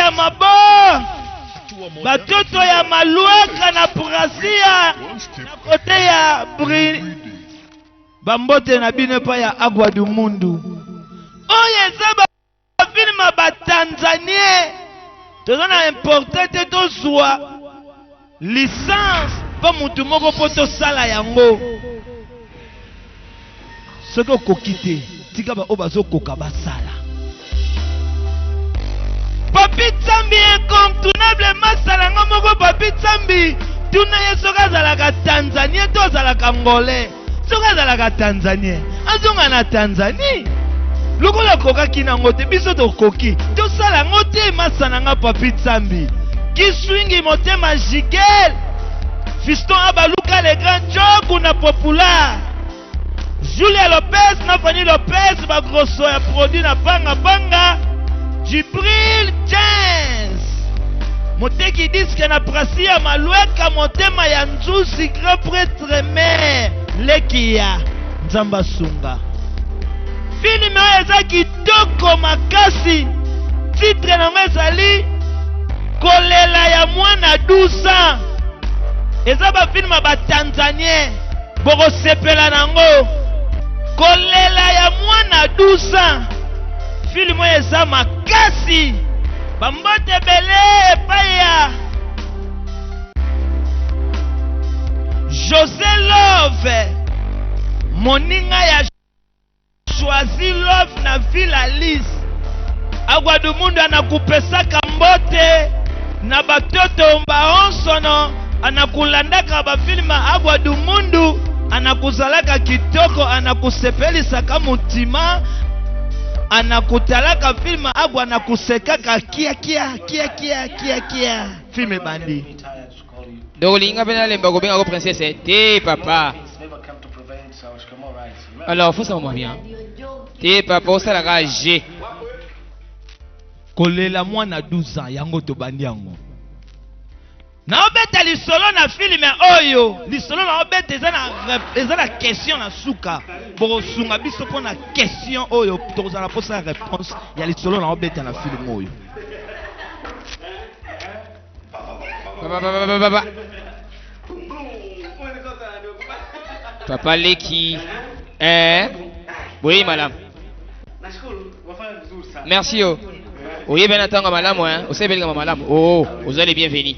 ya mabo batoto ya maluaka na prasia na kote ya bambote na bino pa ya Agua du Mundu oyo eza bafilme batanzanie tozana importante tozwa licence pa mutu moko po tosala yango soki okoki te tika ba oyo bazokoka basala Papi Tsambi incontournable masala ngo moko Papi Tsambi tuna ye soki azalaka Tanzanie to azalaka Angolais soki azalaka Tanzanie azonga na Tanzanie lokola kokaki nango te biso tokoki tosala ngo te masala nga Papi Tsambi kiswingi motema jigel fiston abaluka le grand joke na populaire Julia Lopez na Fanny Lopez bagrosso ya produit na banga Jibril James Moteki diske na prasia malueka motema ya nzusi grand prêtre mère Lekia Nzamba Sunga filme eza kitoko makasi titre na ezali kolela ya mwana 12 ans eza ba filme ba Tanzanien boko sepela nango kolela ya mwana 12 ans filme eza makasi bambote bele paya José Love moninga ya choisi love na ville Alice Agua du Mundu anakupesaka mbote na batoto baonsono anakulandaka bafilma Agua du Mundu anakuzalaka kitoko anakusepelisaka mutima anakutalaka filma Agua anakusekaka kia filme bandi Dolinga bena lemba ko benga ko princesse te papa. Alors faut ça moi bien. Te papa ça la rage. Kolela mwana 12 ans yango to bandi yango. Na obeta lisolo na filme oyo, lisolo na obeta eza na question na suka. Boko sunga biso pona question oyo tozala posa réponse ya lisolo na obeta na filme oyo. Papa Leki. Oui, madame. Merci. Oui, bien attends, madame. Vous savez bien, madame. Oh, vous allez bienvenue.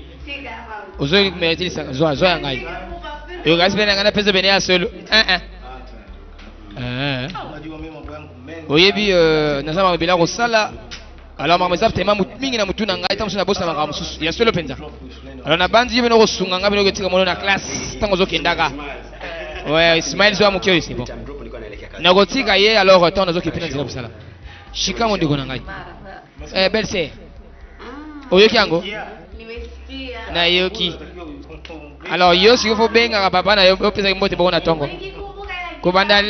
Vous allez mériter ça. Joie, ngai. Et vous allez bien, peser bien à seul. Oui, bien, nous avons bien la sala. Alors, maman, ça fait maman mingi na mutu na ngai tamu na bossa maka mususu. Ya solo penza. Alors na bandi bino ko sunga nga bino ketika mono na classe tango zo kendaka. Ouais, Ismaël zo amukio ici bon. Na kotika ye alors temps zo kipina nzira busala. Shika mo ndiko na ngai. Belle sœur. Oyoki yango? Na yoki. Alors yo si faut benga papa na yo pesa mbote boko na tongo. Ko banda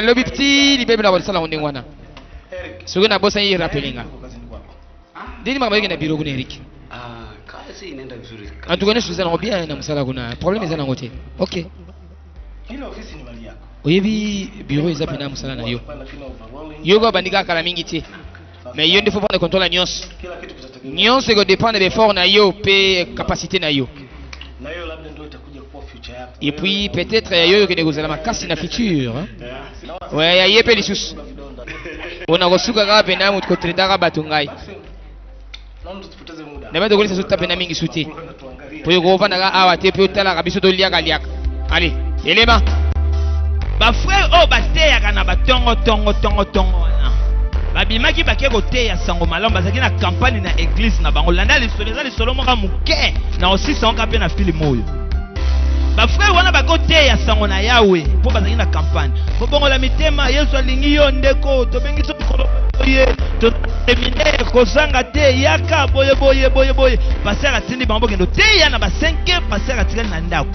lobi petit libebe na bossa la ndingwana. Sugo na bossa yi rappelinga. Dini mama yake na biro kuna Eric. Kazi inaenda vizuri. Atukane suzana ngo bien na msala kuna problème eza na ngote. OK. Ile ofisi ni mali yako. Oyebi biro eza pena msala na yo. Yo go bandika kala mingi ti. Mais yo ndefo prendre contrôle nyos. Nyos ego dépendre de fort na yo pe capacité na yo. Na yo labda ndio itakuja kwa future yako. Et puis peut-être yo ke negozala makasi na futur. Ouais, ya yepe lisusu. Ona kosuka ka pena mutu ko tredaka batungai. Nabado kolisa so tapena mingi suti. Poyo ko vana ga awa te pe tala ka biso to liaka. Allez, elema. Ba frère o bateya kana batongo wana. Babimaki bake koteya sango malamu bazaki na campagne na église na bango landa lisolo moka muke na aussi sonka pe na film oyo. Ba frère wana bakoteya sango na Yawe po bazaki na campagne. Po bongo la mitema Yesu alingi yo ndeko to bengi so kolo ye to terminer kozanga te yaka boye passer atindi bango kendo teya na ba 5 passer atindi na ndako.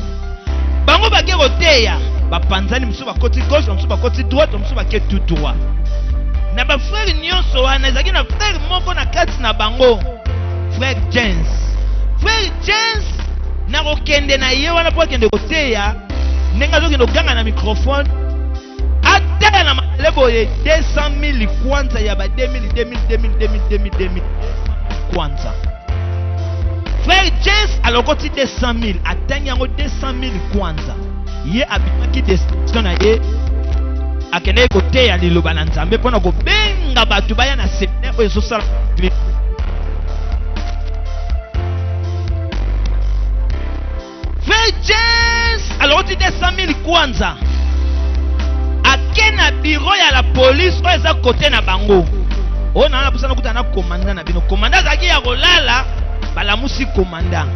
Bango bake koteya bapanzani musu bakoti gauche musu bakoti droite musu bake tout droit. Na ba frère nyonso wana ezaki na frère moko na kati na bango frère James na kokende na ye wana po kende koteya nenga zo kende kanga na microphone atela na malebo ye 200,000 kwanza ya ba 2000 kwanza James alokoti 200,000 atangi yango 200,000 kwanza ye abimaki destination na ye akende koteya liloba na Nzambe mpona kobenga bato baya na séminaire oyo ezosala Frère James alokoti 200,000 kwanza ake na biro ya la police oyo eza kote na bango oyo na pusana kuta na komanda na bino komanda azalaki ya kolala balamusi komanda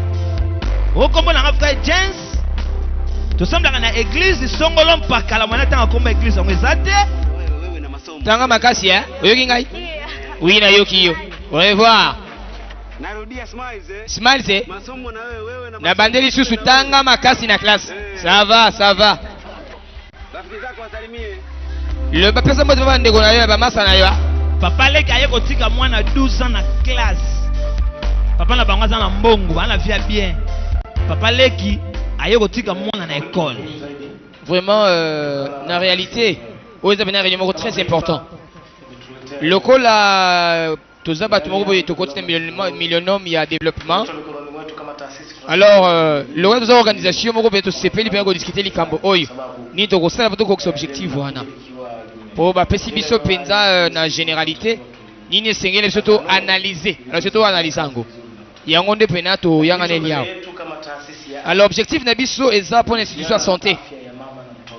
okombo nanga Frère James tosamblaka na église songolo mpakala mwana tanga komba église yango eza te tanga makasi ya oyoki ngai oui na yoki yo au revoir Narudia Smiles Smiles masomo na wewe na bandeli susu tanga makasi na classe ça va rafiki zako wasalimie le pesa mmoja baba ndeko na yo ba masa na yo papa leki aye kotika mwana 12 ans na classe papa na bango aza na mbongo bana via bien papa leki aye kotika mwana na école vraiment na réalité aux avez un réunion très important lokola toza bato moko boye tokoti millionnaire ya développement alors le reste de l'organisation moko boye tosepeli mpe kodiscuter likambo oyo ni tokosala po tokokisa objectif wana po bapesi biso mpenza na généralité nini esengeli biso to analyser alors surtout analyse yango yango nde pena toyanganeli awa alors objectif na biso eza mpona institution ya santé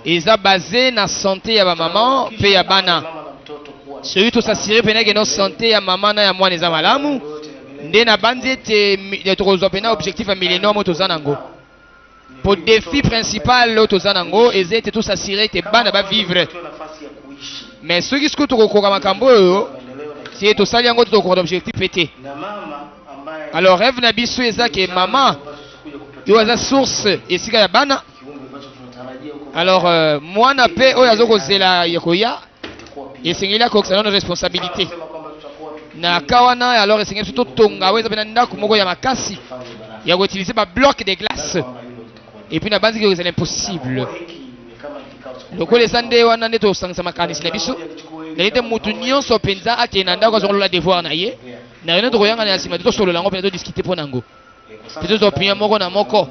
eza basé na santé ya bamama mpe ya bana soki tosasire pena ke no santé ya mama na ya mwana eza malamu nde na bandi ete tokozwa pena objectif ya millénaire mo toza nango po défi principal oyo toza nango eza ete tosasire ete bana bavivre mais soki sikoyo tokokoka makambo oyo si tosali yango tokokoka objectif ete alors rêve na biso eza ke mama oyo aza source esika ya bana alors mwana mpe oyo azokozela ya koya esengeli akokisa nano responsabilité na kawana alors esengeli biso totonga oyo eza pena ndako moko ya makasi ya koutilize babloc de glace et puis na banziki oyo ezala impossible lokola eza nde wana nde tosangisa makanisi na biso na ete mutu nyonso mpenza akende na ndako azokolola devoir na ye na rene tokoyanga na nsima te tosolola yango pena todiscute mpo nango mpe tozwa opinion moko na moko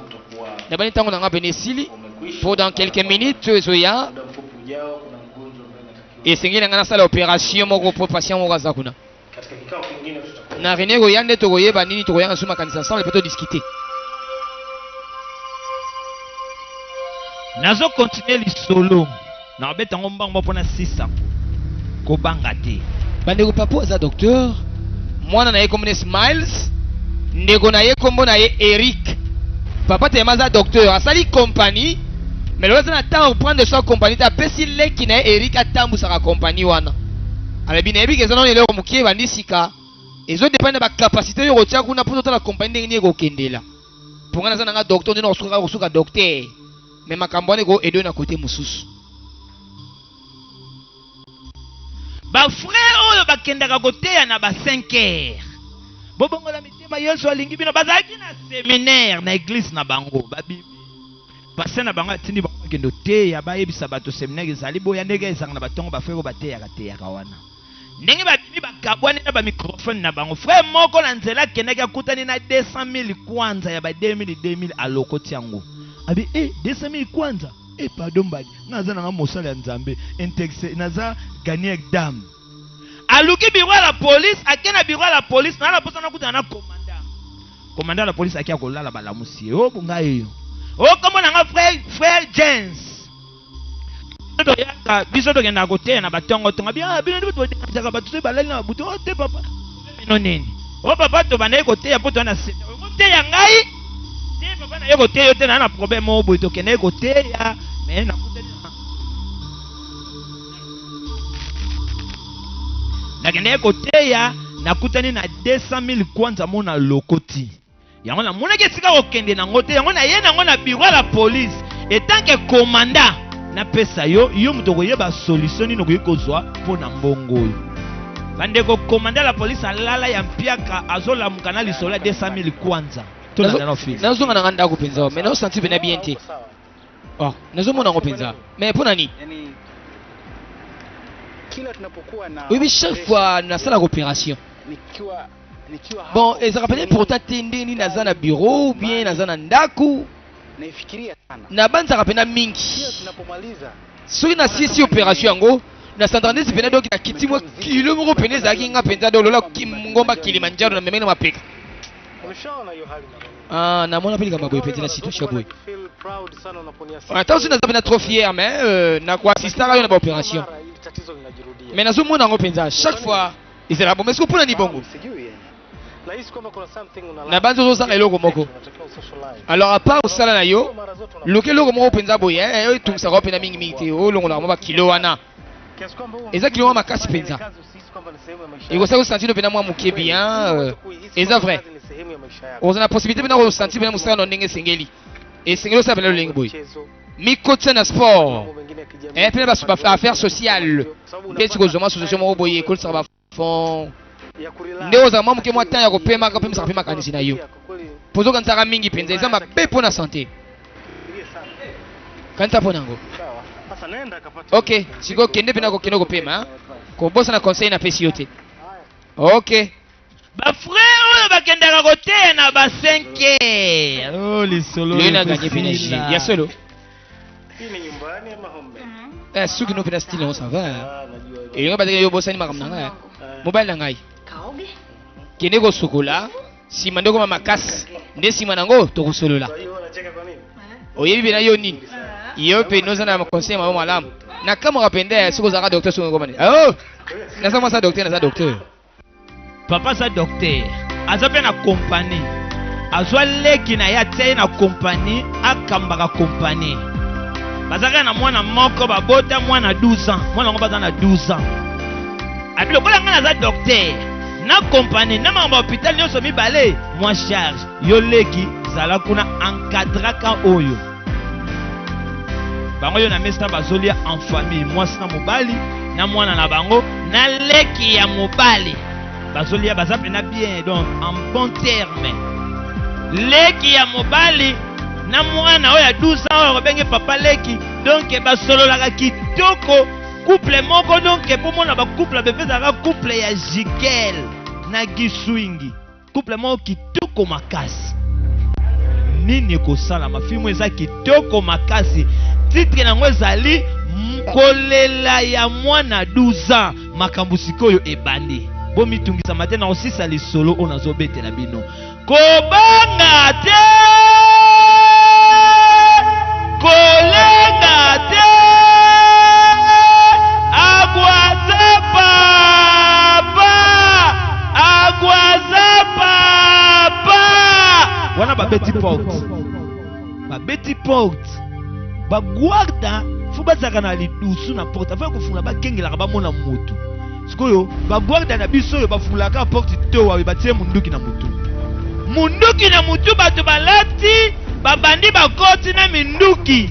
na bani ntango nanga pene esili po dans quelques minutes ezoya esengeli nanga nasala opération moko po patient moko aza kuna na rene koya nde tokoyeba nini tokoyanga so makanisi ensemble mpe todiscute nazo continuer lisolo na obeta ngo mbango mpona 6 kobanga te bandeko papo aza docteur mwana na ye kombo ne Smiles ndeko na ye kombo na ye Eric papa tema aza docteur asali compagnie mais lokola aza na ntango prendre soin compagnie te apesi leki na ye Eric atambusaka compagnie wana alobi nayebi ke eza nano eloko mokie ebandi sika ezodepende na bacapacité oyo kotia kuna mpo totala compagnie ndenge nini ekokendela mpo nga naza nanga docteur nde na kosuka docteur mais makambo wana ekoedo na kote mosusu bafrère oyo bakendaka koteya na ba 5 heures bobongola mitema yesu alingi bino bazalaki na séminaire na église na bango babibi pase na bango atindi bango bakende oteya bayebisa bato séminaire ezali boya ndenge ezanga na batongo bafrère oyo bateyaka wana ndenge babibi bakabwani na bamicrophone na bango frère moko na nzela akendaki akutani na 200,000 kwanza ya ba 2000 alokoti yango abi 200,000 kwanza pardon badi naza nanga mosala ya Nzambe integse naza gagner dame aluki biro la police akena biro la police na la posa na kuta na commandant la police akia kolala balamusi o bunga eyo o komo nanga frère James to yaka biso to kenda kote na batongo tonga bia bino ndi to jaka batu balali na buto o te papa bino nini o papa to bana kote ya poto na sete o te ya ngai te papa na yeko te yo te na problème o buto kenda kote ya mais na kuta nakende koteya nakutani na 200,000 kwanza mona lokoti yango na mona kesika kokende nango te yango na ye nango na biro la police etant que commandant na pesa yo muto koyeba solution nino koyikozwa mpo na mbongo oyo bandeko commandant la police alala ya mpiaka azolamuka na lisolo ya 200,000 kwanza nazonga nanga ndako mpenza mais naosanti pena bien te nazomona ngo mpenza mais mpo nani kila tunapokuwa na oui chaque fois nasala opération nikiwa Bon, et ça rappelle pourtant tendeni naza na bureau ou bien naza na ndaku. Naifikiria sana. Na banza rappelle mingi. Pia tunapomaliza. Soki na sisi opération yango na santandesi pena donc na kiti mo kilo moko pene zaki nga penza do lola ngomba Kilimanjaro na memena mapeka. Umeshaona hiyo hali na Ah, na mona pelika maboy penza na situation boy. feel proud sana unaponia Attention na zapena trop fier mais na kwa assistant na ba opération. Hili tatizo linajirudia. Mais nazo mona ngo penza chaque fois ezala bon mais ce pona ni bongo. Sijui yani. Nahisi kwamba kuna something una Na banzo zo sala eloko moko. unatakiwa socialize. Alors à part osala na yo Mara zote una loke loko moko penza boy eh tungisa ko pena mingi mingi te o longo na ba kilo wana. kiasi kwamba huo Eza kilo wa makasi penza. kazi usihisi kwamba ni sehemu ya maisha Et ça vous sentir pena mwa muke bien et ça vrai. ni sehemu ya maisha yako. On a la possibilité pena ko sentir pena musala no ndenge sengeli. Et sengeli ça pena lo lengi boy. Mchezo, Mikote na sport. mambo mengine ya kijamii. Et puis ba affaires sociales. Qu'est-ce que zoma association mo boy école ça va fond. ya kurelax. Nde oza mwa muke mwa temps ya kopema ka pema kapema kanisi na yo. Kwa kweli, Pozo kanzaka mingi penza eza mabe pona santé. fikiria sana. Kanta pona ngo. Sawa. Sasa nenda kapata. OK, siko kende pena ko kende kopema. Ko bosa na conseil na pesi yote. OK. bafrère oyo bakendaka koteya na ba 5 oh lisolo Lui na gagné pena J. Ya solo. Hii ni nyumbani ama home? Eh suki no pena style on ça va. Ah, najua. Et yo bataki yo bosa ni makamna nga. Mobile na ngai. Kaoge. Kende ko sukola. Sima ndeko mama makasi. Nde sima nango to kusolola. Kwa hiyo unacheka kwa nini? Oyebi bena yo nini? Yo pe noza na conseil mama malamu. Na kama rapenda siko zaka docteur siko ngomani. Oh! Na sama sa docteur na sa docteur. papa sa docteur aza mpe na kompani azwa leki na ye atia ye na kompani akambaka kompani bazalaka na mwana moko babota mwana 12 ans mwana yango baza na 12 ans abi lokola ngai naza docteur na kompani na makambo ya hôpital nyonso mibale mwa charge yo leki zala kuna encadraka oyo bango yo na mesa bazolia en famille mwasi na mobali na mwana na bango na leki ya mobali bazolia baza pena bien donc en bon terme leki ya mobali na mwana oyo ya 12 ans oyo babenge papa leki donc basololaka kitoko couple moko donc mpo mona bacouple bebe ezalaka couple ya Jikel na Giswingi couple moko kitoko makasi nini ekosalama filmu eza kitoko makasi titre nango ezali kolela ya mwana 12 ans makambo sikoyo ebandi bomitungisa mate na osisa lisolo oyo nazobetela bino kobanga te kolenga te agwaza papa wana babeti porte bagwarda fo bazalaka na lidusu na porte afin kofungula bakengelaka bamona motu sikoyo bagwarda na biso oyo bafungulaka porte to wawe batie munduki na mutu bato balati babandi bakoti na minduki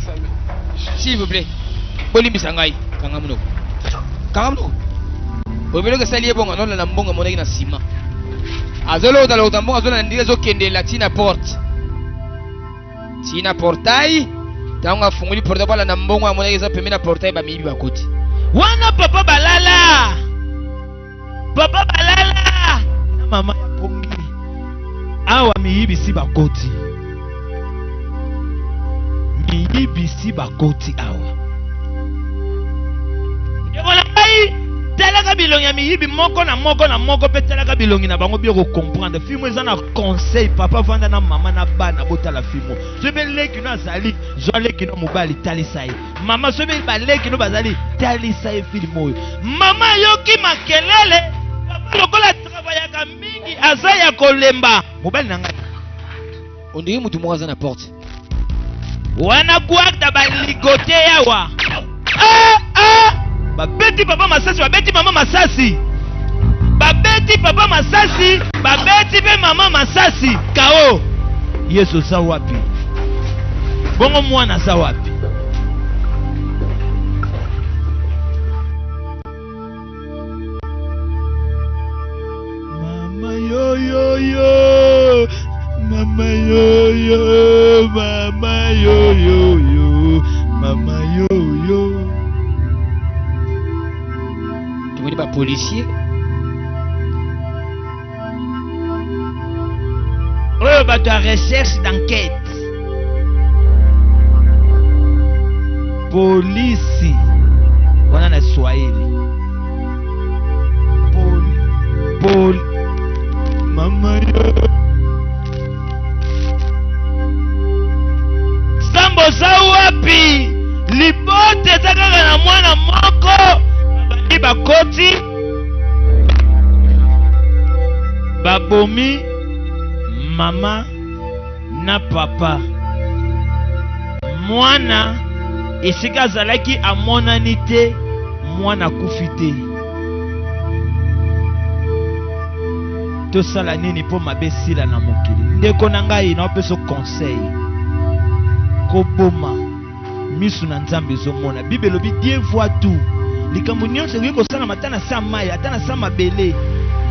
S'il vous plaît. Bolimbisa ngai kanga munoko. Kanga munoko. Obeloko sali ebonga non na mbonga monaki na sima. Azolo dalo tambonga azolo na ndile zo kende latina porte. Tina portail. Tanga funguli portail bala na mbonga monaki za pemena portail ba mibi bakoti. wana papa balala na mama ya pongi awa miyibisi bakoti awa yekola ngai talaka bilongi ya miyibi moko na moko mpe talaka bilongi na bango byo kocomprendre filme eza na conseil papa vanda na mama na bana botala filme soki leki no azali zwa leki no mobali talisa ye mama soki baleki no bazali talisa ye filme oyo mama ayoki makelele papa lokola travayaka mingi aza ya kolemba mobali na ngai On dirait mutu moko aza na porte. wana kuakta baligote yawa babeti papa masasi babeti mama masasi babeti papa masasi babeti pe mama masasi kao yesu za wapi bongo mwana za wapi mama yo mama yo mama yo mama yo Tu vois pas policier? oyo bato ya recherche d'enquête. Polisi wana na Swahili. Mama yo. Sambo za wapi? Lipote za kaka na mwana moko. Babandi bakoti. Babomi mama na papa. Mwana esika azalaki amonani te, mwana akufi te. Tosala nini po mabe sila na mokili? Ndeko na ngai na opeso conseil. Koboma misu na Nzambe ezomona. Bible elobi Dieu voit tout. Likambo nyonso ekoki kosalama ata na sa mai, ata na sa mabele,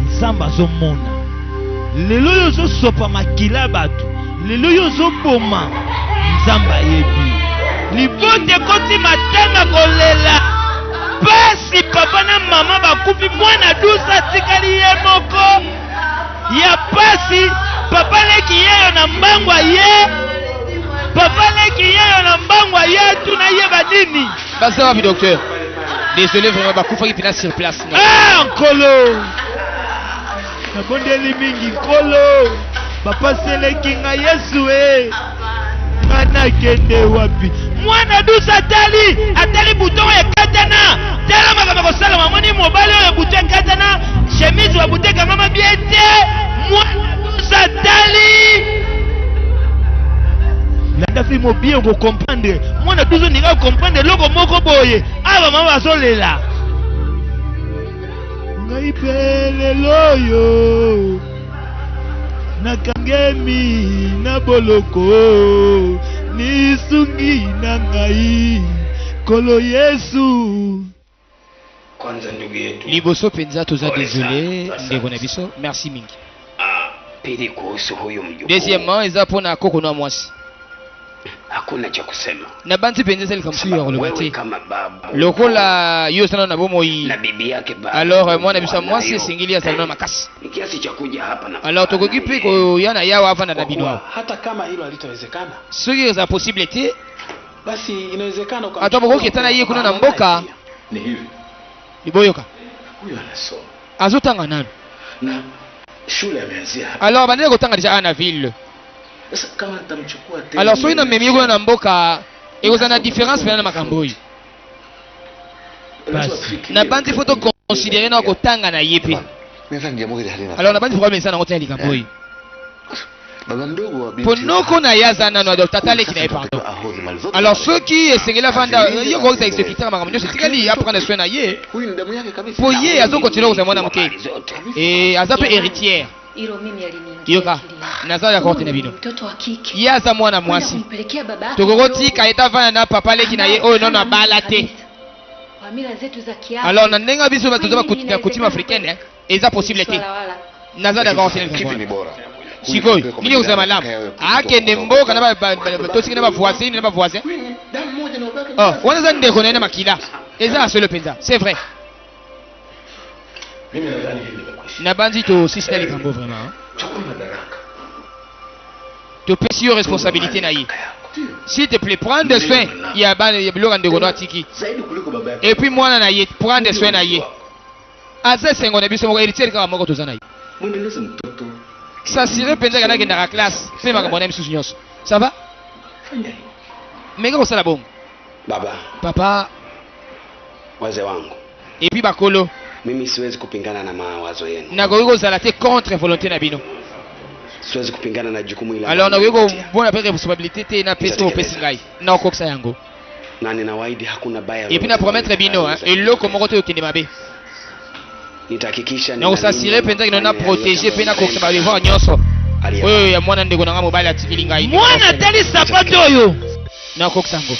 Nzambe azomona. Lelo yo ozosopa makila bato, lelo yo ozoboma, Nzambe ayebi. Libote koti matanga kolela. Pasi papa na mama bakufi, mwana dusa tikali ye moko. Ya pasi papa leki yeyo na mbangwa ye. Papa leki yeyo na mbangwa ye tuna ye badini. Basa wapi docteur? Désolé vraiment bakufa ki pina sur place. Ah nkolo. Nabondeli mingi nkolo. Papa seleki nga Yesu Mana kende wapi? Mwana dusa atali buton ekatana. Tala makama kosala mamoni mobali oyo buton ekatana. Chemise wa buton kama biete. Mwana dusa atali. Landa fi mo bien ko comprendre. Mwana dusa ninga comprendre loko moko boye. Aba mama basolela. Ngai pele loyo. Nakangemi na boloko nisungi na ngai kolo Yesu. Kwanza ndugu yetu liboso penza toza désolé ndeko na biso, merci mingi. Pili kuhusu huyu mjukuu. Deuxièmement eza pona koko na mwasi. Hakuna cha kusema. Na banzi penza seli kamsuyo ya kolobati. Kama baba. Lokola yo sana na bomoi. Na bibi yake baba. Alors mwana bisa mwasi singili ya salona makasi. Ni kiasi cha kuja hapa na. Alors tokoki pe ko yana yawa hapa na bino. Hata kama hilo halitawezekana. Soki za possibilité basi inawezekana kwa atobo koketana yeye kuna na mboka. Ni hivi. Iboyoka. Huyu anasoma. Azotanga nani? Na shule ameanzia hapa. Alors bandele kotanga deja na ville. Sasa kama nitamchukua tena. Alors soki na memi kuna na mboka eko na différence pena na makamboi. Na bandi photo considérer na kotanga na yepe. Alors na bandi faut pas ça na kotanga likamboi. Baba mdogo wa binti. Ponoko na yaza na no tatale ki na pardon. Alors ceux qui esengela vanda yo ko ta exécuter makambo nyo sikali apprendre soin na ye. Huyu ni damu yake kabisa. Po ye azo continuer kuzamona mke. Azape héritière. Hilo mimi aliniingia. Yoka. Nazala ya kote na bino. Mtoto wa kike. Yaza mwana mwasi. Kumpelekea baba. Tokokoti kaeta vana na papa leki na ye oyo nono bala te. Kwa mila zetu za Kiafrika. Alors na ndenga biso batoza kutima africaine eza possible te. Nazala ya kote ni bora. Sikoi, nini usema lamu? Akende mboka na tosiki na voisin na voisin. Damu moja na ubaki. Oh, wanaza ndeko na makila. Eza seul penza, c'est vrai. Mimi nadhani hili limekwisha. Na bandi to sisi na likambo vraiment. Chukua madaraka. To pesi yo responsabilité na ye. S'il te plaît, prends des soins. Il y a biloko ndeko na tiki. Zaidi kuliko baba yake. Et puis mwana na ye, prends des soins na ye. Asa sengo na biso moko héritier kama moko tozana ye. Mwendeleze mtoto. Ça serait penza kana kenda classe. Fais makambo na misusu nyonso. Ça va? Fanya hiyo. Mega ko sala bongo. Baba, Papa wazee wangu. et puis bakolo. Mimi siwezi kupingana na mawazo yenu. Na ko zala te contre volonté na bino. Siwezi kupingana na jukumu hili. Alors na ko bona pe responsabilité te na peso au pesi ngai. Na okoksa yango. Na ninawaahidi hakuna baya. Et puis na promettre bino eloko moko te okende mabe. Nitahakikisha Na usasire penza kino na protéger pe na koksa mabe voir nyonso. Oyo ya mwana ndeko na nga mobali atikili ngai. Mwana tali sapato oyo. Na koksa yango.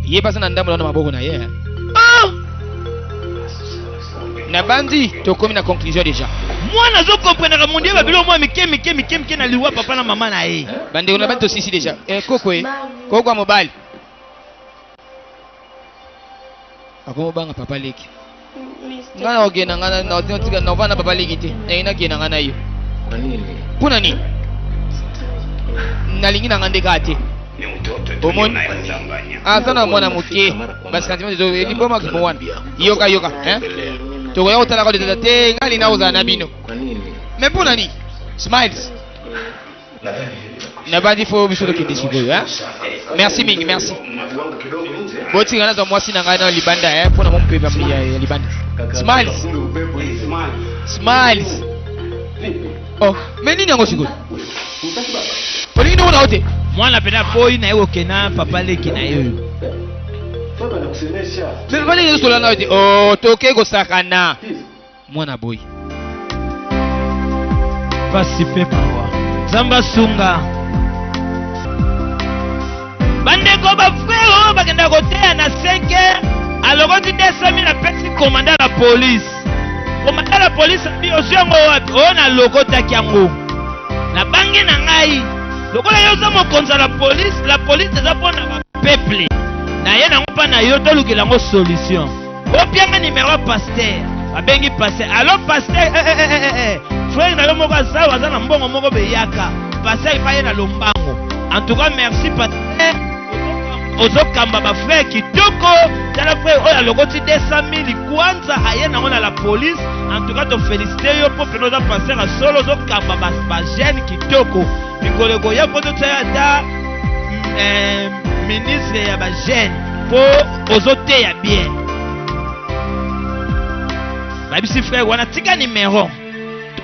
Ye pasa na ndambo na maboko na ye. Ah! Na bandi tokomi na conclusion déjà. Mwana zo comprendre mon Dieu babilo moi mike na liwa papa na mama na ye. Bande na bandi to sisi déjà. Kokwe. Kokwa mobali. Ako banga papa leki. Ngana ogena ngana na otika na vana papa leki te. Na ina kena ngana yo. Kwa nini? Puna nini? Nalingi na ngande kati. Ni mtoto Omoni. Sana mwana muke. Basi kanti mwanzo ni boma kimwana. Yoka eh? Toko yao tala kwa tete ngali na uza nabino. Kwa nini? Mepuna ni? Smiles. Na badi fo bisho kindi sikoyo, eh? Merci mingi, merci. Boti ngana za mwasi na ngana libanda, eh? Pona mpepa mlia ya libanda. Smiles. Smiles. Oh, menini yango sikoyo? Olingi ndo wote. Mwana pena boy na yego kena papa leki na yo. Baba nakusemesha. Mais bali ngi sola na wote. Oh, toke go sakana. Mwana boy. Pasi pepa wa. Zamba sunga. Bandeko ba frère bakenda kotea na 5h alokoti 200,000 apesi commandant la police. Commandant la police bi ozengo wapi? Ona lokota kyango. Na bangi na ngai. Lokola yo za mokonza la police eza pona ba peuple. Na ye na ngopa na yo tolukela ngo solution. Opianga numéro pasteur. Abengi pasteur. Allo pasteur frère na yo moko za waza na mbongo moko beyaka. Pasteur pa ye na lombango. En tout cas merci pasteur. Ozokamba ba frère kitoko. Tala frère oya lokoti 200,000 kwanza aye na ngona la police. En tout cas to féliciter yo pour penoza pasteur a solo ozokamba ba jeune kitoko. Bikoleko ya poto tsaya da ministre ya ba jeune po ozote ya bien. Ba bisi frère wana tika numéro.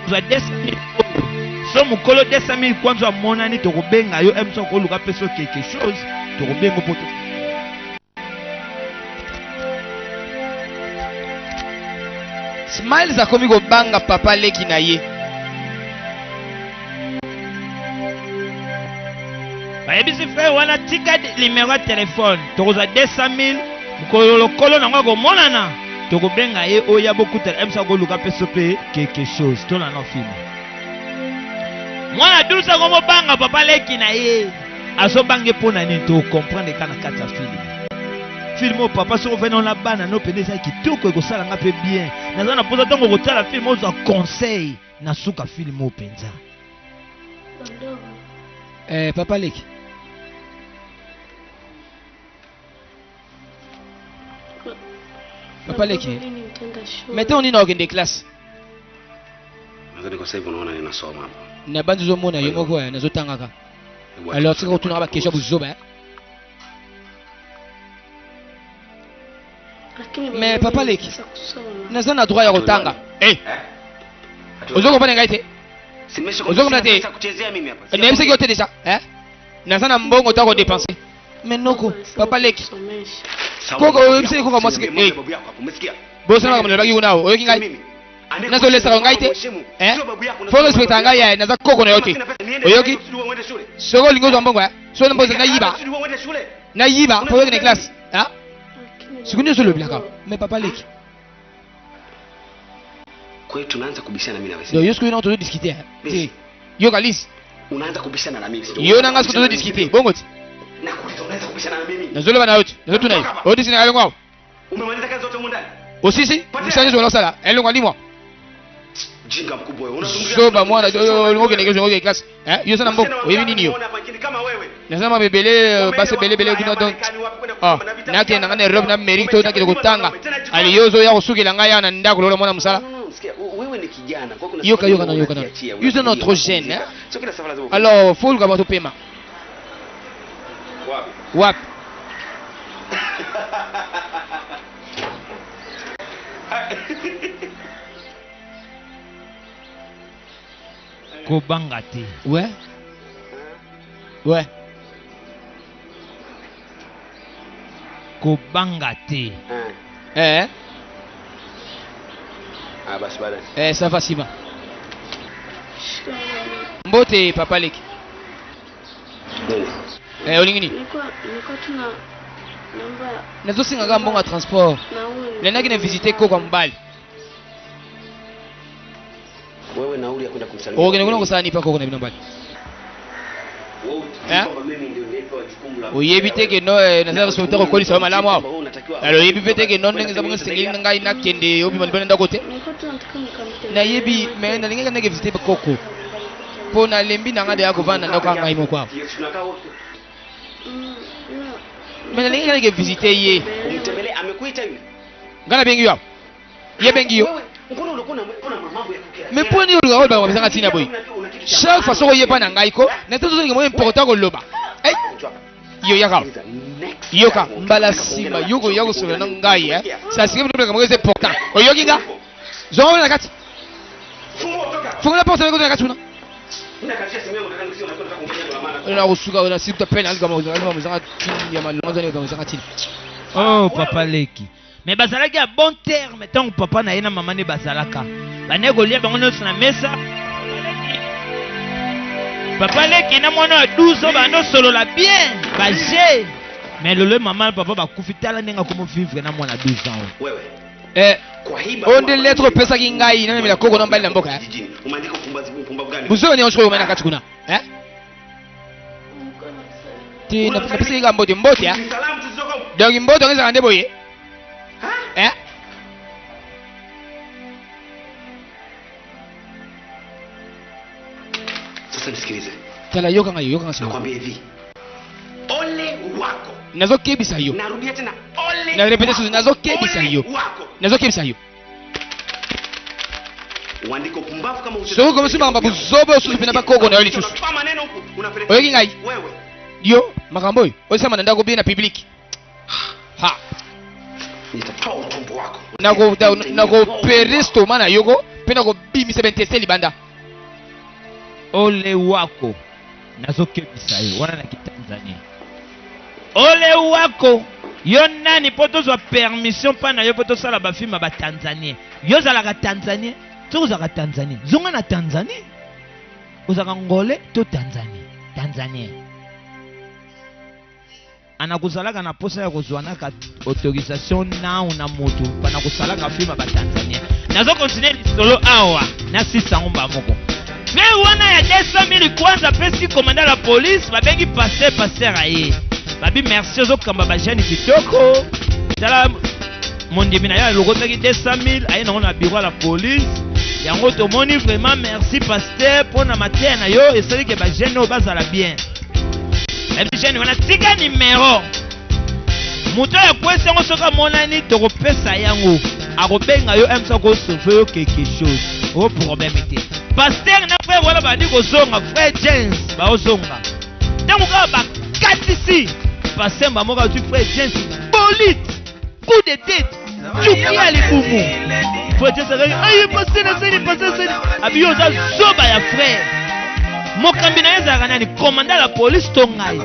Tu as 200,000. So mukolo 200,000 kwanza monani to kobenga yo emso ko luka peso quelque chose to kobenga poto. Smiles akomi go banga papa leki na ye. Bayebisi frère wana tika numéro ya téléphone tokoza 200,000 mukolo nango komonana tokobenga ye oya bokuta emsa koluka peso pe quelque chose tona na film mwana dusa komo banga papa leki na ye azobange pona nini to comprendre kana kati ya film papa soko vena na bana no pendeza kitoko ekosala nga pe bien naza na poza tongo kotala film oza conseil na suka film openza Papa leki. Papa leki. Mete on ina okende classe. Nadhani kwa sasa hivi unaona ninasoma hapa. Na bandu zo mona yo moko ya nazotangaka. Alors sika utuna ba kesha buzoba. Mais papa leki. Naza na droit ya kotanga. Ozoko pale ngaite. Ozoko mnate kuchezea mimi hapa. Na msiki yote deja, Naza na mbongo tako dépenser. Mais noko, papa leki. Koko msiki koko mwasiki. Babu yako hapo umesikia? Bosa na kama bagi unao. Oyo kingai. Nazo lesa ngaite. Folo respecta ngai ya naza koko na yote. Oyoki. Soko lingo za mbongo So na mboza na yiba. Na yiba pour une classe. Sikundi solo blaka. Mais papa leki. Kwa hiyo tunaanza kubishana mimi na wewe. Ndio yosko ina discuter. Yo kalisi. Unaanza kubishana na mimi. Yo nanga siku discuter. Bongo ti. Na kuuliza unaanza kubishana na mimi. Nazole bana yote. Nazo tunai. Odi sina yalo ngao. Umemaliza kazi zote ndani. Osisi, msanje zola sala. Elonga limwa. Jinga mkubwa wewe. Unazungumzia. Soba mwana ngoge negezo ngoge class. Yo sana mbongo. Wewe nini yo? Nasema bebele basi bele kuna donc. Nake nangane rob na merito na kile kutanga. Aliyozo ya kusukila ngaya na ndako lolo mwana msala. Wewe ni kijana kwa kuna Yoka. You are not trop jeune, Alors, faut le gabato paiement. Wap. Kobanga te. Ouais. Kobanga te. Basi baadaye. Ça va Sima. Mbote papa leki. Olingini. Niko tuna namba. Nazo singa mbonga transport. Nenda kine visiter ko kwa mbali. Wewe nauli ya kwenda kumsalimia. Ogene kuna kusana nipa ko kuna bino mbali. Mimi ndio nipo jukumu la. Oyebite ke no naza respecter ko kolisa malamu hapo. Alors yebite ke no ndenge zabunga singeli ngai nakende obi manibana ndakote. Niko tuna Na yebi mais na linga nage visiter koko. po na lembi na nga de akovanda ndako ngai moko hapo. Mais nalingi kana ke visiter ye. Umtembele amekuita yule. Ngana bengi hapo. Ye bengi yo. Ngono ulikuwa na mambo ya kukera. Mais po ni uluka ba wabisanga tina boy. Chaque fois soko ye pa na ngai ko, na toto ngi mo important ko loba. Eh. Yo yaka. Yoka mbala sima yoko yako solo na ngai eh. Ça c'est vraiment comme c'est important. Oyoki nga. Zongo na kati. Funga la porte na kati una. Ona usuka ona sipta penal kama mzanga tini ya malonza ni kama mzanga tini. Oh papa leki. Mais bazalaki à bon terme tant que papa na yena maman ne bazalaka. Bane ko lia bango nyonso na mesa. Papa leki na mwana 12 ans bano solo la bien. Bagé. Mais le maman papa ba kufitala nenga komo vivre na mwana 12 ans. Wewe. On de lettre pesa kingai na mela koko na mbali na mboka. Umeandika pumbavu gani? Buzo ni onshoko mena kati kuna. Ti na pesa kinga mbote mbote ya. Salamu tuzoko. Donc mbote ngeza kande boye. Sasa nisikilize. Tala yoka ngayo. Nakwambia hivi. Ole wako. Nazo kebisa hiyo. Narudia tena. Ole. Na repete sasa nazo kebisa hiyo. Nazo kebisa hiyo. Uandiko pumbavu kama usio. So kama sima mbabu zobo ususu pina bakoko na yoli chusu. Kwa maneno huku unapeleka. Oyoki ngai. Wewe. Yo makamboy. Osema nenda ko bina public. Ha. Nitatoa utumbo wako. Nako peresto mana yoko pena ko bimi 77 libanda. Ole wako nazokebisa yo wana na kitanzania. Ole wako yo nani po tozwa permission pa na yo po tosala bafilme ba Tanzanien. Yo zalaka Tanzanien to ozalaka Tanzanie zonga na Tanzanie ozalaka ngole to Tanzanien anakuzalaka na posa ya kozwanaka autorisation na una moto pana kusalaka filme ba Tanzanien. Nazo continuer lisolo awa na sisa ngomba moko. Mais wana ya 200,000 kwanza pesi komanda la police babengi passer aye. Babi merci ozokamba ba jeune kitoko. Tala mondimi na ya lokotaki 200,000 aye na bureau la police. Yango tomoni vraiment merci pasteur pona matin na yo esali ke ba jeune o bazala bien. Ba jeune wana tika numéro. Muto ya kwesa ngo soka monani to kopesa yango. Akobenga yo emsa ko sauver yo quelque chose. O problème était. Pasteur na frère wala badi ko zonga frère James ba ozonga. Tango ka ba katisi. Pasteur ba moka tu frère James bolite. Coup de tête. Chukia libumu. Frère James ayi pasteur na seni pasteur seni. Abiyo za zoba ya frère. Mokambi na yeza kanani commandant la police tongai.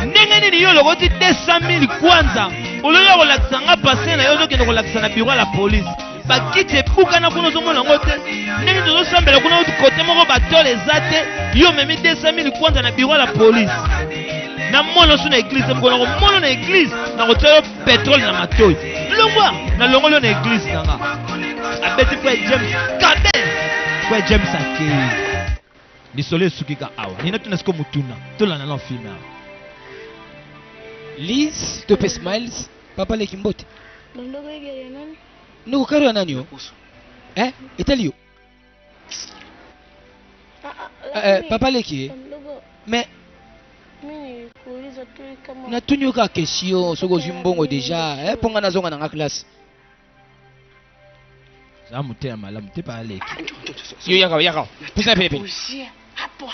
Ndenge nini yo lokoti 200,000 kwanza. Oloyo ko laksanga pasteur na yo zokende ko laksana bureau la police. Bakite buka na kuno zomona ngote ndenge tozosambela kuna uti kote moko batole ezate yo memi 200,000 kwanza na bureau la police na mono su na église mkono ko mono na église na kotoyo pétrole na matoyi longwa na longolo na église nanga abeti kwa James kabe kwa James akei lisole sukika awa nina tunasiko mutuna tolana na film awa Liz to smiles papa le kimbote Ndogo yeye nani? nuko karo ya nani yo? Italio. Papa leki. Mais mimi kuuliza tu kama natunyuka question soko zimbongo deja ponga nazonga na classe. Zamu te malamu te pa leki. Yo yaka. Pisa pepe.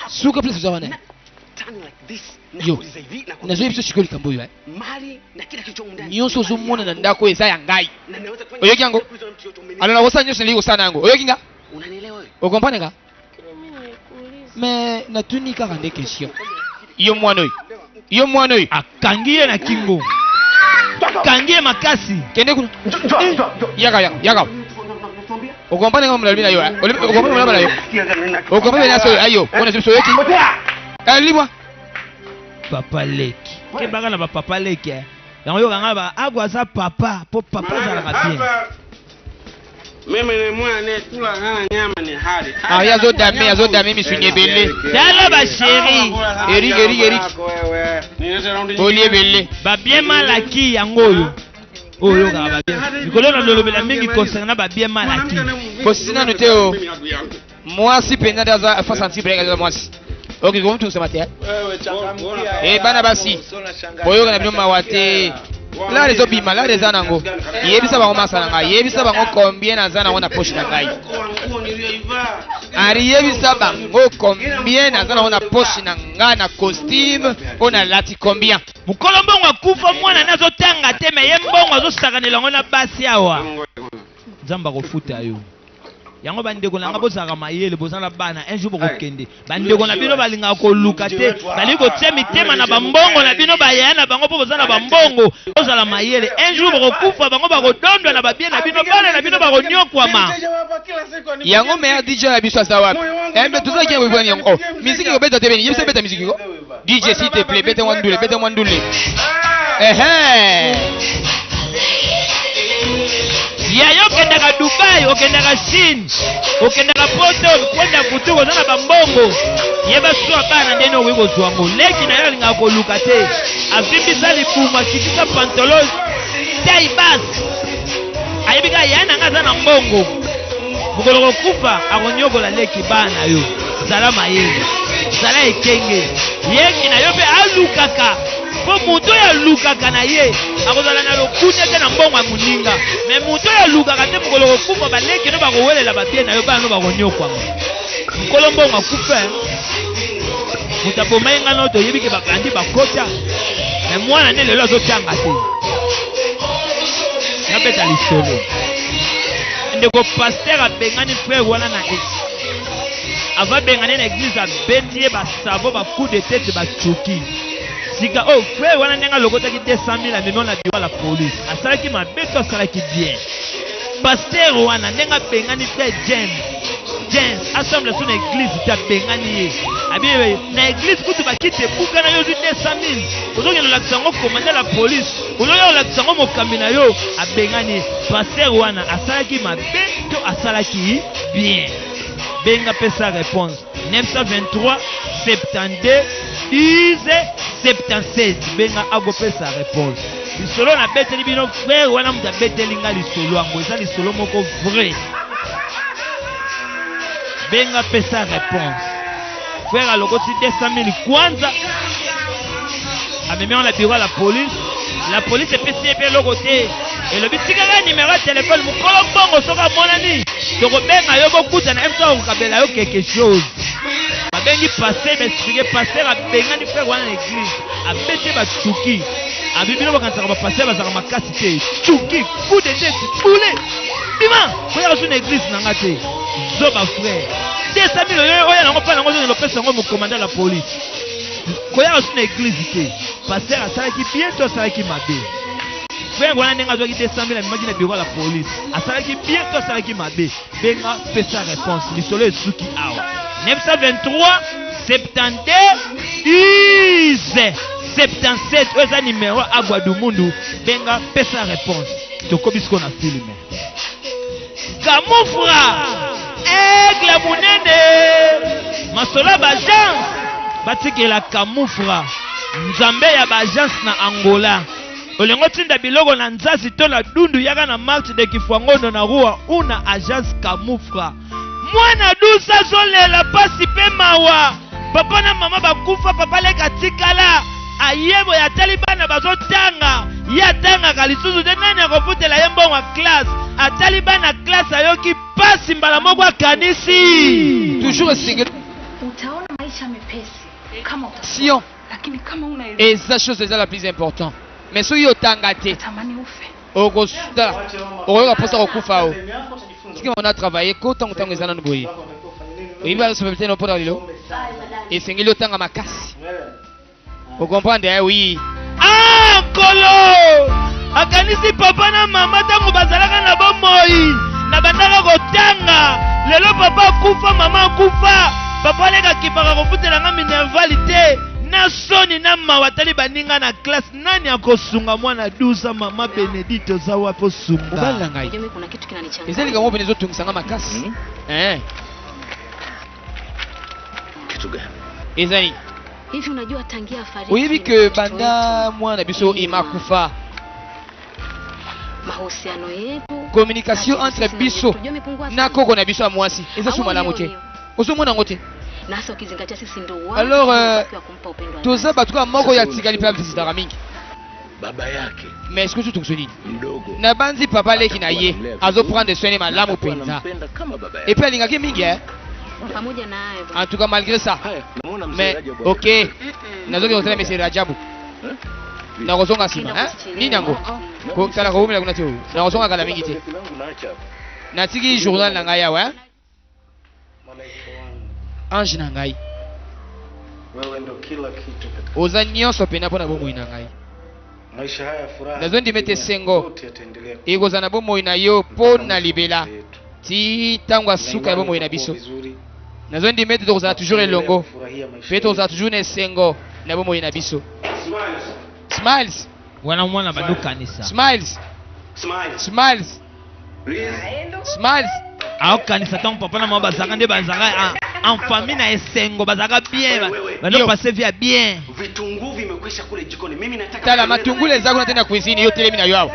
Suka place zawana. Yo. Nazo biso chikoli kamboyo mali na kila kitu ndani. Nyonso zomona na ndako eza ya ngai. Oyoki yango. Alona wosa nyonso liko sana yango. Oyoki nga? Unanielewa wewe? Ukompane nga? mimi kuuliza. Mais natunika kande question. Yo mwana oyo. Akangie na kingo. Kangie makasi. Kende kuna. Yaka. Ukompane nga mlalbi na yo. Ukompane mlalbi na yo. Ukompane na so ayo. Ona zibiso yoki. Libwa. Papa leki. Kebaka na ba papa leki. Yango yo kanga ba agwaza papa po papa za la bien. Mimi ni mwana tula ngana nyama ni hali. Yazo dame misunye bele. Dala ba chéri. Eri. Olie bele. Ba bien malaki yango yo. Oyo ka ba bien. Bikolo na lolobela mingi concernant ba bien malaki. Kosina no teo. mwasi penza ndaza fa sentir break za mwasi. Okay, kwa mtu usema tayari. Bana basi. Boyoka na bino mawate. La rezo bima, la reza nango. Yebisa bango masala ngai, yebisa bango combien naza nango na poche na ngai. Ari yebisa bango combien naza nango na poche na ngai na costume, ona lati combien. Mukolo mbongo akufa mwana nazo tanga te me ye mbongo azosakanela ngo na basi awa. Nzamba kofuta yo. Yango bandeko nanga bozaka mayele bozana bana un jour bokende bandeko na bino balinga koluka te bali kotia mitema na bambongo na bino bayaya na bango po bozana bambongo bozala mayele un jour bokokufa bango bakodondwa na babie na bino bana na bino bakonyokwama yango meya DJ ya biso asa wapi embe tuzaki yango ibwani yango oh miziki ko beta tebeni yebisa beta miziki ko DJ s'il te plaît beta mwandule yayo okendaka Dubai, okendaka Chine, okendaka Poto, kwenda kutu kozana bambongo. Yeba suwa bana ndene okoki kozwa ngo. Leki na yo alingaka koluka te. Avimbisa libuma, kitisa pantalon, taille basse. Ayebika yana nga aza na mbongo. Mokolo kokufa akonyokola leki bana yo. Zala mayele, zala ekenge. Yeki na yo pe alukaka. Po muto ya lukaka na ye akozala na lokuta te na mbongo ya muninga me muto ya lukaka te mokolo kokufa baleki no bakowelela babie na yo bana no bakonyokwama mokolo mbongo akufa mutu abomai nga no toyebi ke babandi bakota me mwana nde lelo azotanga te nabeta lisolo ndeko paster abengani frere wana na ava bengani na eglise abeti ye basavo bacoup de tete bacuki sika oh frère wana ndenga lokotaki 200 000 amemi na biro la police asalaki mabe to asalaki bien pasteur wana ndenga bengani frère James assemble sur l'église ta bengani ye abiye na église kutu bakite buka na yo 200 000 ozoki na laksango commander la police ozoki na laksango mokambi na yo abengani pasteur wana asalaki mabe to asalaki bien benga pesa réponse 923 72 76 benga agopesa réponse lisolo na beteli bino frère wana muta beteli nga lisolo ango eza lisolo moko vrai benga pesa réponse frère alokoti 200 000 kwanza amemi na bureau la police epesi ebe loko te elobi tikaka numéro ya téléphone mokolo mbongo soki amonani tokobenga yo bokutana mso akokabela yo quelque chose babengi passer m'expliquer passer abengani frère wana na église abete bacuki abibino bakanisaka bapasser bazaka makasi te cuki coup de tête boule bima koyaka so na église nanga te zoba frère 200 000 oyo nango mpa nango ozongela opesa yango mokomanda la police koyaka so na église te passer asalaki bien to asalaki mabe frère wana ndenge azwaki 200 000 amemaki na bureau la police asalaki bien to asalaki mabe benga pesa réponse lisolo esuki awa 923 72 77 oyo eza numéro agwadumundu benga pesa réponse tokobi siko na filme Camoufra aigle munene masolo bagence batikela Camoufra nzambe ya bagence na Angola olengo tinda biloko na nzasi to na dundu yaka na marche de Kifwangondo na rua una agence Camoufra mwana dusa zolela pasi pe mawa papa na mama bakufa papa leka tikala ayebo ya talibana bazotanga ya tanga kalisusu te nani akofutela ye mbongo ya classe atalibana classe ayoki pasi mbala moko akanisi toujours single Utaona maisha mepesi kama Sion lakini kama una et ça chose est la plus importante mais soki otanga te tamani ufe okosuta okoyoka posa kokufa o siki on a travaillé ko tango ezana no boye oyiba so peut-être no pona lilo esengeli otanga makasi okomprendre oui kolo akanisi papa na mama tango bazalaka na bomoi na bandaka kotanga lelo papa akufa mama akufa papa leka kipaka kofutela nga minervalite na soni na mawa tali baninga na classe nani akosunga mwana dusa mama Benedito za wapo sunga ubala ngai Unajua kuna kitu kinanichanganya. ezali kama openezo tungisanga makasi Kitu gani? ezali Hivi unajua tangia fariki. oyebi ke banda mwana biso imakufa mahusiano yetu communication entre biso na koko na biso ya mwasi eza so malamu te Osomona ngote. Na hasa ukizingatia sisi ndio watu Alors wa kumpa upendo wa toza batuka moko ya tikali pia visitara mingi. Baba yake Mais est-ce que tu te souviens? mdogo Na banzi papa leki na ye azo prendre soin de malamu penza. anampenda kama baba yake. Et puis alingaki mingi pamoja na hayo. En tout cas malgré ça. Haya, namuona mzee Mais Rajabu hapa. OK. Nazoki kutana monsieur Rajabu. Na kozonga sima, Nini yango? Ko tala ko umela kuna tio. Na kozonga kala mingi te. Naacha hapa. Na tiki journal na ngai awa. Malaika wangu, Ange na ngai. wewe ndio kila kitu katika Oza nyonso pena pona bomo ina ngai. maisha haya. Furaha Nazondi mete sengo. yote yataendelea Egoza na bomo ina yo pona libela. Ti tangwa suka bomo ina biso. vizuri. Nazondi mete tokozala toujours elongo. Furahia maisha Pe tokozala toujours na sengo na bomo ina biso. Smiles. wana mwana bado kanisa Smiles. Smiles. Smiles. ao kanisa tant papa na mama bazaka nde bazaka en famille na esengo bazaka bien bado passer via bien. Vitunguu vimekwisha kule jikoni. Mimi nataka Tala matungule zako na tena cuisine yo telemi na yo hapo.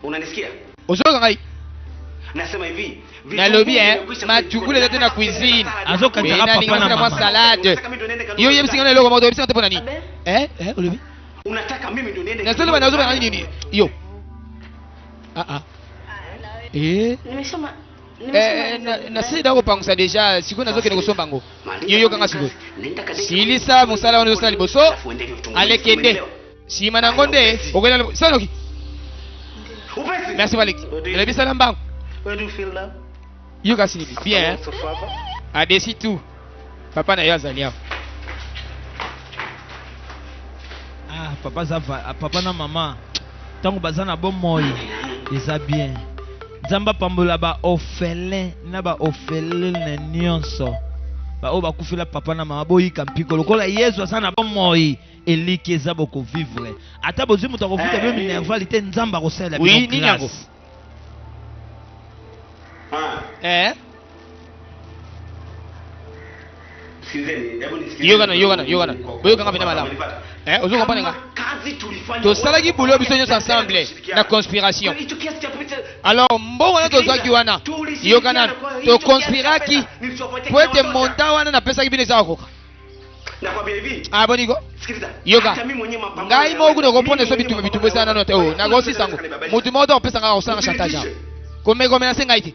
Unanisikia? Ozoka ngai. Nasema hivi. Nalobi matungule zote na cuisine. Azoka Mais papa na na mama salade. Yo yebisinga na loko moto yebisinga te pona nini? Olobi. Unataka mimi ndio niende. Na solo bana zoba nini? Yo. Nimesema Na sida ko pangsa deja siko nazo kene kosomba ngo. Yo kanga siko. Silisa musala wana zosala liboso. Alekende. Sima na ngonde okwela sanoki. Merci Malik. Nalebi salam bang. Where do you feel now? Yo kasi bien. So Father? Adesi tu. Papa na yo azali hapo. Papa na mama tango baza na bon moi eza bien. Nzamba pambola ba orphelin na ba orphelin na nyonso ba o bakufila papa na mama boyika mpiko lokola Yesu asa na bon moi eliki eza boko vivre ata bozwi moto akofuta byo minervalité nzamba kosala Oui, nini yango? Yogana. Boyoka ngapena malamu. Ozo comprendre nga. To salaki bulo biso nyonso ensemble na conspiration. Alors mbongo na tozwaki wana. Yogana to conspiraki. Poete monta wana na pesa kibine za koka. Nakwambia hivi. Boniko. Yoga. Ngai mo kuno kopone so bitumbe sana no te o. Na gosi sango. Mutu moto opesa nga osanga chantage. Kome na senga ite.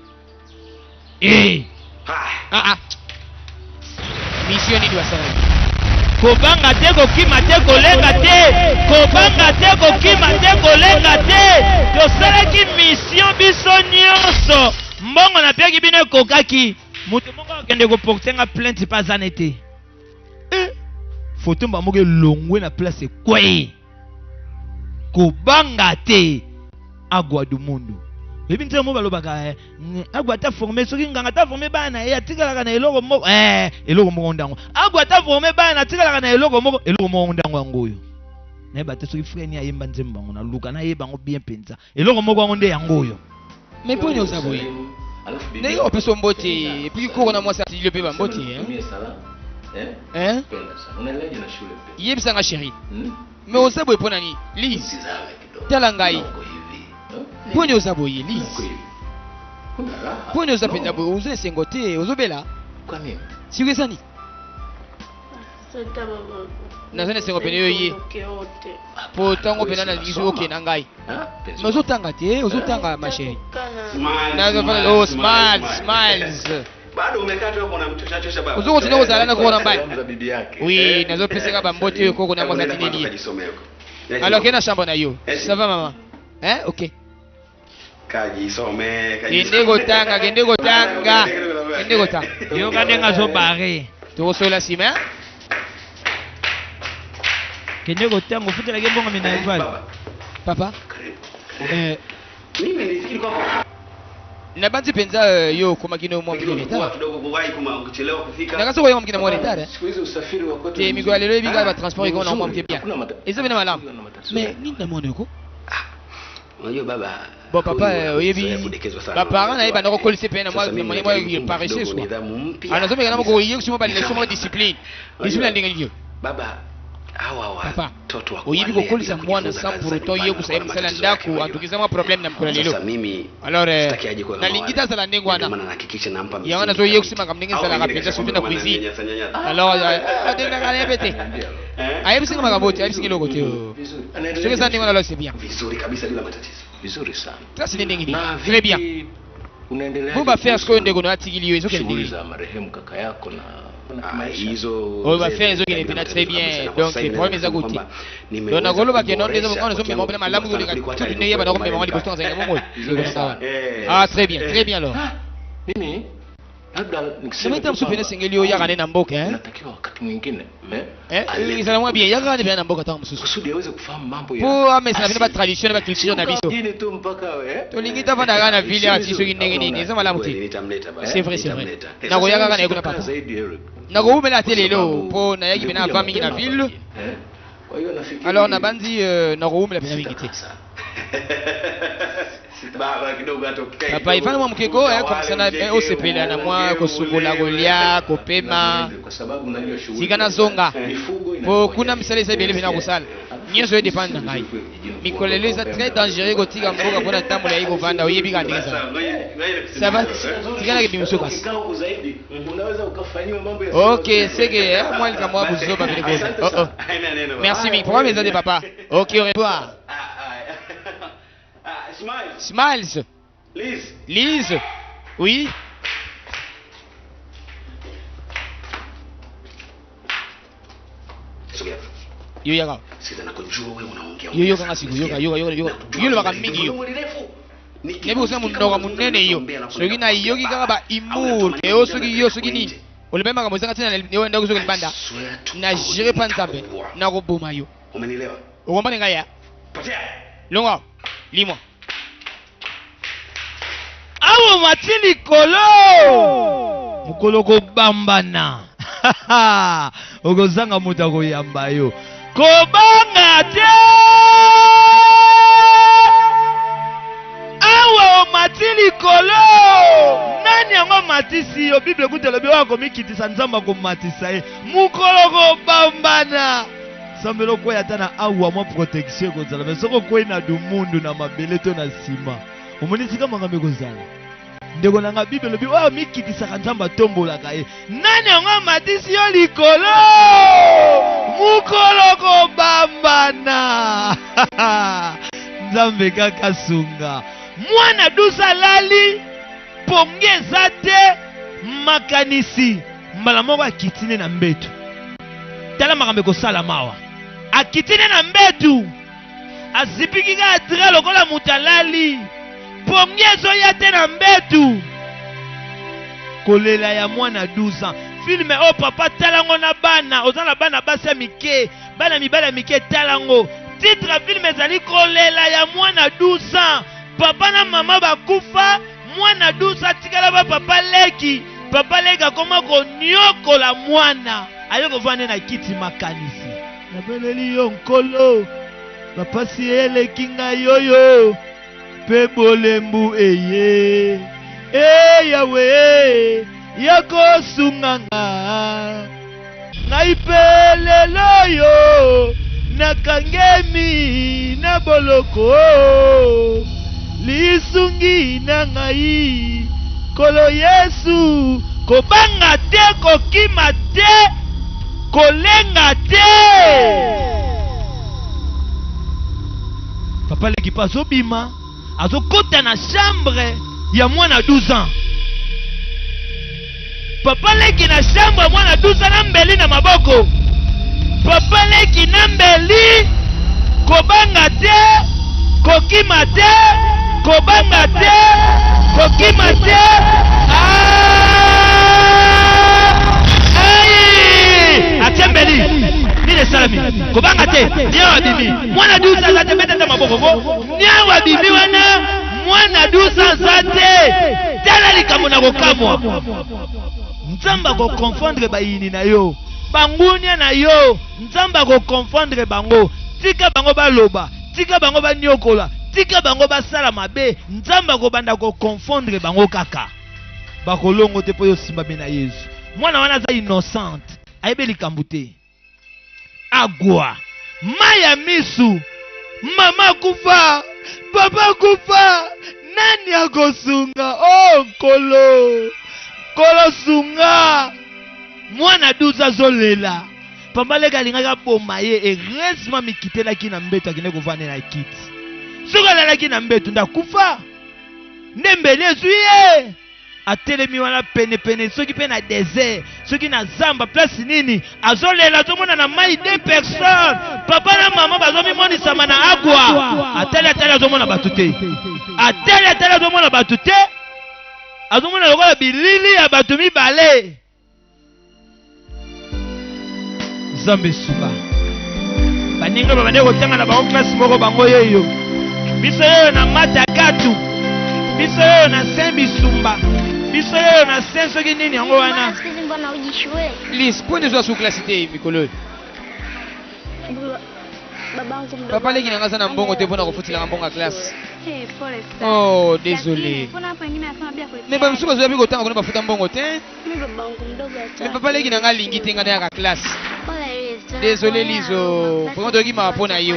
Mission ni wasala. Kobanga te kokima te kolenga te. Kobanga te kokima te kolenga te. Tosalaki mission biso nyonso. Mbongo na piaki bino kokaki. Mutu moko akende ko portenga plainte pas anete. Photo mba moke longwe na place kwe. Kobanga te agwa du mundu. Ebi nte mo balobaka agwa ta formé soki nganga ta formé bana ya tikalaka na eloko moko eloko moko ndango agwa ta formé bana tikalaka na eloko moko ndango yango yo na ba te soki frère ni ayemba nzemba ngo na luka na yeba ngo bien penza eloko moko ngo nde yango yo Mais poni ozaboye. Na yo peso mbote et puis ko na mwasa ti le pe ba mbote Unaeleje na shule pe? Yebisa nga chérie. Mais ozaboye pona ni Lise. Tala ngai. Poni ozaboye Lise. Poni ozapenda bo uze sengote ozobela. Kwa nini? Siwezani. Sasa baba. Nazane sengo pene yo ye. Po tango pena na lizo ke na ngai. Ozotanga te, ozotanga ma chérie. Na smiles. Bado umekaa tu hapo na mchochachosha baba. Uzoko tino ozala na kuona mbaya. Za bibi yake. Oui, nazo peseka ba mbote yo koko na mwasa tineli. Alors kena chambre na yo. Ça va maman? OK. Kajisome. Kende gotanga. Kende gotanga. Yo kandenga zo bare. Tokosola sima. Kende gotanga ufutela ke bongo mina eval. Papa. Mimi nifikiri kwamba Na banzi penza yo koma kino mwa mkina. kidogo kuwahi kama ukichelewa kufika. Nakaso kwa mkina mwa retard. Siku hizi usafiri wa kwetu. Te migwa lelo biga ba transport iko na mwa mkibia. Hakuna matatizo. Eza bina malamu. Mais nini na mwana yuko? Unajua baba. Bon papa oyebi. Papa na yeba ndoko kolise pena mwa mwa mwa pareshe swa. Anazome kana mko yeye kusema ba lection mwa discipline. Discipline ndinga ndio. Baba Papa, oyibi kokolisa mwana sans pour autant ye kusaya msala ndaku antukiza ma problem na mkola lelo. Alors nalingita sala ndengo wana. Yana zo ye kusima kamningi sala kapeta sufina kuizi. Alors adena kana bete. Ayebi singa magaboti, ayebi singa logo teo. Sio sana ndengo nalo c'est bien. Vizuri kabisa bila matatizo. Vizuri sana. Sasa ndengi. Très bien. Unaendelea. Buba faire ce ndego na atigiliyo hizo kende. Za marehemu kaka yako na hizo on va faire zoki nepina très bien donc problème za kuti dona golo ba kenon dezo mkono zo memo bina malamu goli ka tutu ne yeba na ko memo ngali postonga za ngamo ah très bien alors mimi labda nikisema msupene singeli yo yaga ne na mboka natakiwa wakati mwingine ngisala mwa bien yaga ne na mboka ta msusu kusudi aweze kufahamu mambo ya po amesana bina ba tradition ba culture na biso dini tu mpaka to lingita vanda kana vile ati so kinenge nini eza malamu ti c'est vrai na ko yaga kana yekuna papa na ko umela telelo po na yaki bina va mingi na ville alors na bandi na ko umela bina mingi ti papa ifana mwa mkeko kwa sana osepela na mwa kosukola golia kopema sikana zonga po kuna misale sa bele bina kusala nyeso dépend na ngai mikolelo eza très dangereux kotika mboka pona tambola yiko vanda oyebi kandiza ça va sikana ke bimsuka unaweza ukafanywa mambo ya OK c'est que moi le kamwa buzoba vile goza merci mi pour mes amis papa OK au revoir Smiles. Lise. Oui. Yoga. Yoga kanga siku yoga. Yoga baka mingi yo. Nebi usema mnoga munene yo. Sogi na yogi kanga ba imur. Eo sogi yo sogi ni. Olebema kama mzanga tena niwe ndogo sogi banda. Na jire panzabe. Na roboma yo. Umenielewa? Ugombane ngaya. Longo. Limo. Awo matili kolo mukolo kobambana okozanga muta koyamba yo kobanga te awo matili kolo nani yango matisi yo bible kutelobi wako mikitisa nzamba komatisa ye mukolo kobambana sambelo koya tana awa mwa protection kozala mais soko koina du mundu na mabele to na sima omonisika mangame kozala ndeko nanga bible lobi oyo mikitisaka nzamba tombolaka ye nani yango matisi yo likolo mukolo kobambana nzambe kaka sunga mwana dusa lali ponge eza te makanisi mbala moko akitine na mbetu tala makambo ekosala mawa akitine na mbetu azipiki ka adra lokola moto alali pongi ezoya te na mbetu kolela ya mwana 12 ans filme o papa talango na bana oza na bana basi ya mike bana mibala mike talango titre filme ezali kolela ya mwana 12 ans papa na mama bakufa mwana 12 ans tikala ba papa leki akoma konyokola mwana ayo kovande na kiti makanisi nabeleli yo nkolo bapasi eleki ngai yoyo pe bolembu eye yawe yakosunga nga ngai pe lelo yo nakangemi na boloko lisungi na ngai kolo Yesu kobanga te kokima te kolenga te papa l'équipe azobima azokota na chambre ya mwana 12 ans papa leki na chambre ya mwana 12 ans na mbeli na maboko papa leki na mbeli kobanga te kokima te kobanga te kokima te akembeli nile salami kobanga te nyawa bibi mwana 12 ans ate beta maboko ko nyawa bibi wana mwana 12 ans ate tala likambo na kokamwa nzamba ko confondre bayini na yo bangunia na yo nzamba ko confondre bango tika bango baloba tika bango banyokola tika bango basala mabe nzamba ko banda ko confondre bango kaka bakolongo te po yo simba na Yesu mwana wana za innocent ayebe likambo te agwa maya misu mama kufa papa kufa nani akosunga oh kolo sunga mwana duza zolela pamba leka lingaka boma ye heureusement mikitelaki na mbeto akine kovanda na kiti soki alalaki na mbeto ndakufa ndembeli ezwi ye atelemi wana pene soki pe na désert soki na zamba place nini azolela azomona na mai 2 personnes papa na mama bazomimonisa na agwa atali azomona bato te atali azomona bato te azomona lokola bilili ya bato mibale Zambe suba baninga babande kotanga na bango classe moko bango yeyo biso yeyo na matagatu biso yeyo na Saint-Bisumba biso yeyo na Saint soki nini yango wana Lis pone zo su classe te mikolo papa leki nanga sana mbongo te pona kufutila mbongo classe oh désolé mais ba msuka zo biko tanga kona bafuta mbongo te mais papa leki nanga lingi tenga na ya classe désolé Lizo pour moi ma pona yo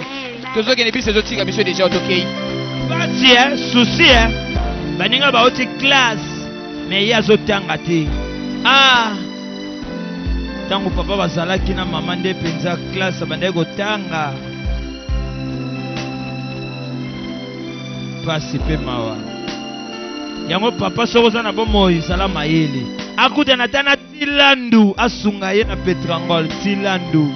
tozo ke ne bise zo tika biso déjà otokei bati souci baninga ba oti classe mais ya zo tanga te tango papa bazalaki na mama nde penza classe bande ko tanga pasi pe mawa yango papa soko za na bomo izala mayele akuta na tana tilandu asunga ye na petrangol tilandu